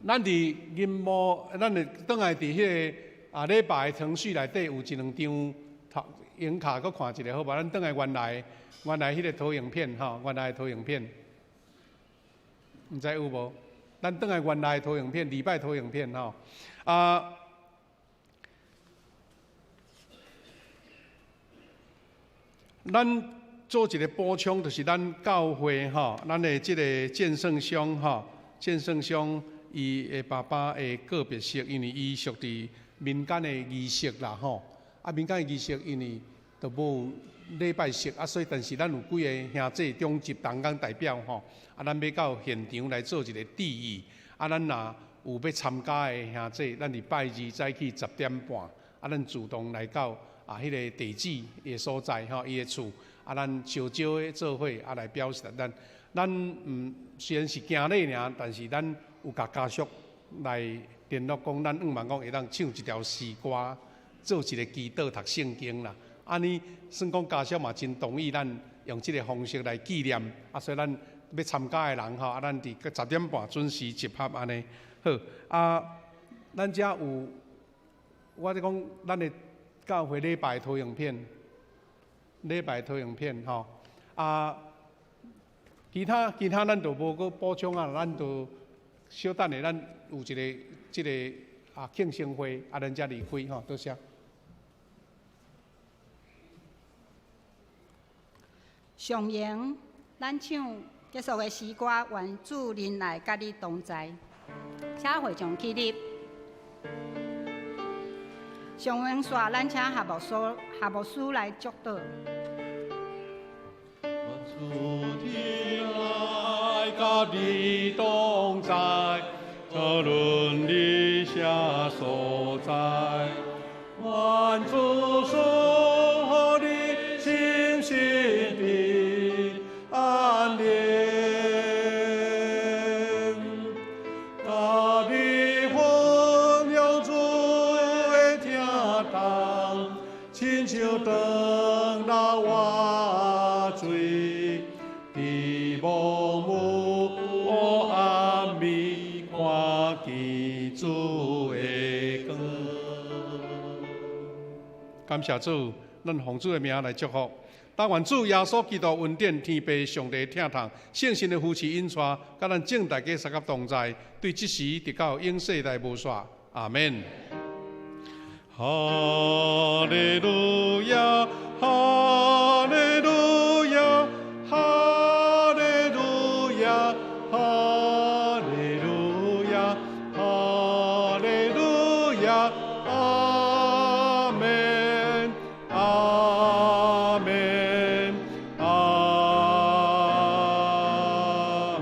咱伫任务，咱会倒来伫迄个礼拜的程序内底有一两张影卡，搁看一下好吧？咱倒来原来迄个投影片吼，原来的投影片，毋知有无？咱倒来原来的投影片，礼拜投影片吼。咱做一个补充，就是咱教会吼，咱的即个建圣乡吼，建圣乡。伊的爸爸的个别式，因为伊属伫民间的仪式啦吼。民间的仪式因为都无礼拜式所以但是咱有几个兄弟中级同工代表吼，咱要到现场来做一个致意。咱若有要参加的兄弟，咱礼拜二早起10点半，咱主动来到迄个地址伊所在吼，伊的厝，咱小招的做伙来表示咱虽然是行礼尔，但是咱有甲家属来联络讲，咱望讲会当唱一条诗歌，做一个祈祷、读圣经啦。安尼算讲家属嘛真同意咱用这个方式来纪念，所以咱要参加的人吼，咱伫10点半准时集合安尼。好咱遮有，我咧讲咱的教会礼拜投影片，吼其他咱就无搁补充啊，咱就小等下咱有一个这个庆生会，咱才离开吼，多谢。上演咱唱结束的诗歌，愿主临来甲你同在，请会场起立。上演煞，咱请下牧师来祝祷。主临来甲你同在，无论你啥所在，愿主赐你心心的安宁，甲你分享主的听堂，亲像长老活水，伫无雾暗暝看见主的光。感谢主，咱奉主的名来祝福。但愿主耶稣基督恩典、天父上帝听堂、圣神的扶持引带，甲咱正大家三甲同在，对即时直到永世代无煞。阿门。哈利路亚，哈利路亚，哈利路亚，哈利路亚，哈利路亚，阿门，阿门，阿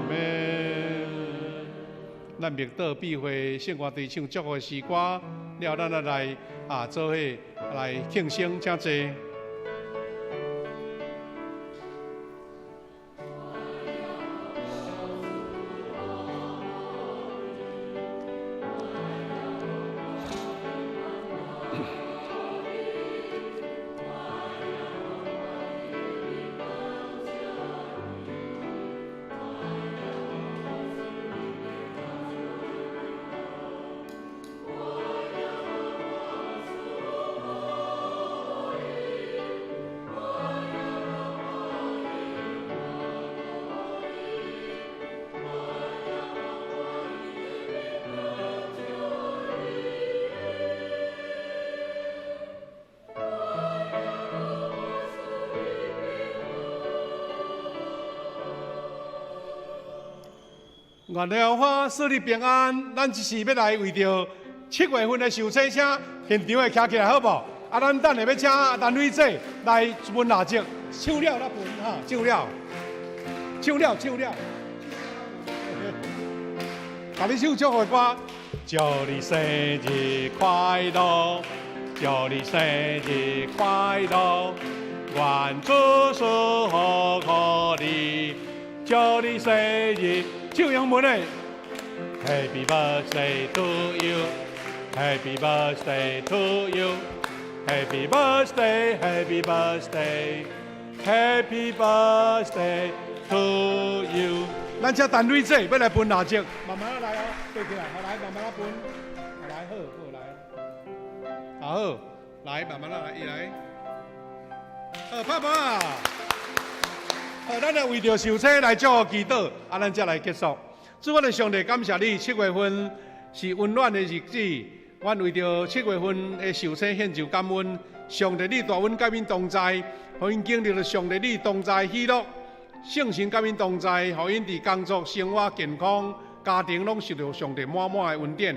门。咱默祷闭会，圣歌队唱祝福的诗歌，了咱来做伙来庆生，请坐。愿了花赐你平安，咱一时要来为着7月份的受洗，请现场的徛起来好不？咱等下要请陈伟姐来分蜡烛，唱了那分哈，唱了。甲你唱祝福歌，祝你生日快乐，祝你生日快乐，愿主祝福你，祝你生日。唱英文的 ，Happy birthday to you, Happy birthday to you, Happy birthday, Happy birthday, Happy birthday to you。咱请陈瑞姐要来分蜡烛，慢慢来哦，对起来，好来，慢慢来分，好来，好来，好，来，慢慢来，伊来，拍拍啊！咱来为着受洗来祝福祈祷，咱才来结束。主我的上帝，感谢你，7月份是温暖的日子，阮为着7月份的受洗献上感恩。上帝，你大恩甲阮同在，互因经历了上帝你同在喜乐，圣神甲阮同在，互因伫工作、生活、健康、家庭拢受到上帝满满的恩典。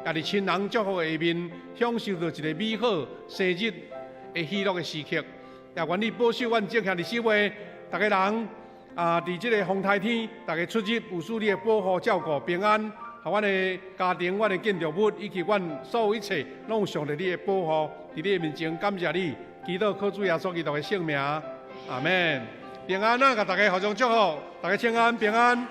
也伫亲人祝福的下面，享受到一个美好生日的喜乐的时刻。也愿你保守阮正向伫守卫，逐个人伫即个风台天，逐个出入有属你的保护照顾平安，和阮的家庭、阮的建筑物以及阮所有一切，拢有上帝你的保护。伫你的面前感谢你，祈祷靠主耶稣基督的圣名，阿门。平安啊！甲大家互相祝福，大家平安平安。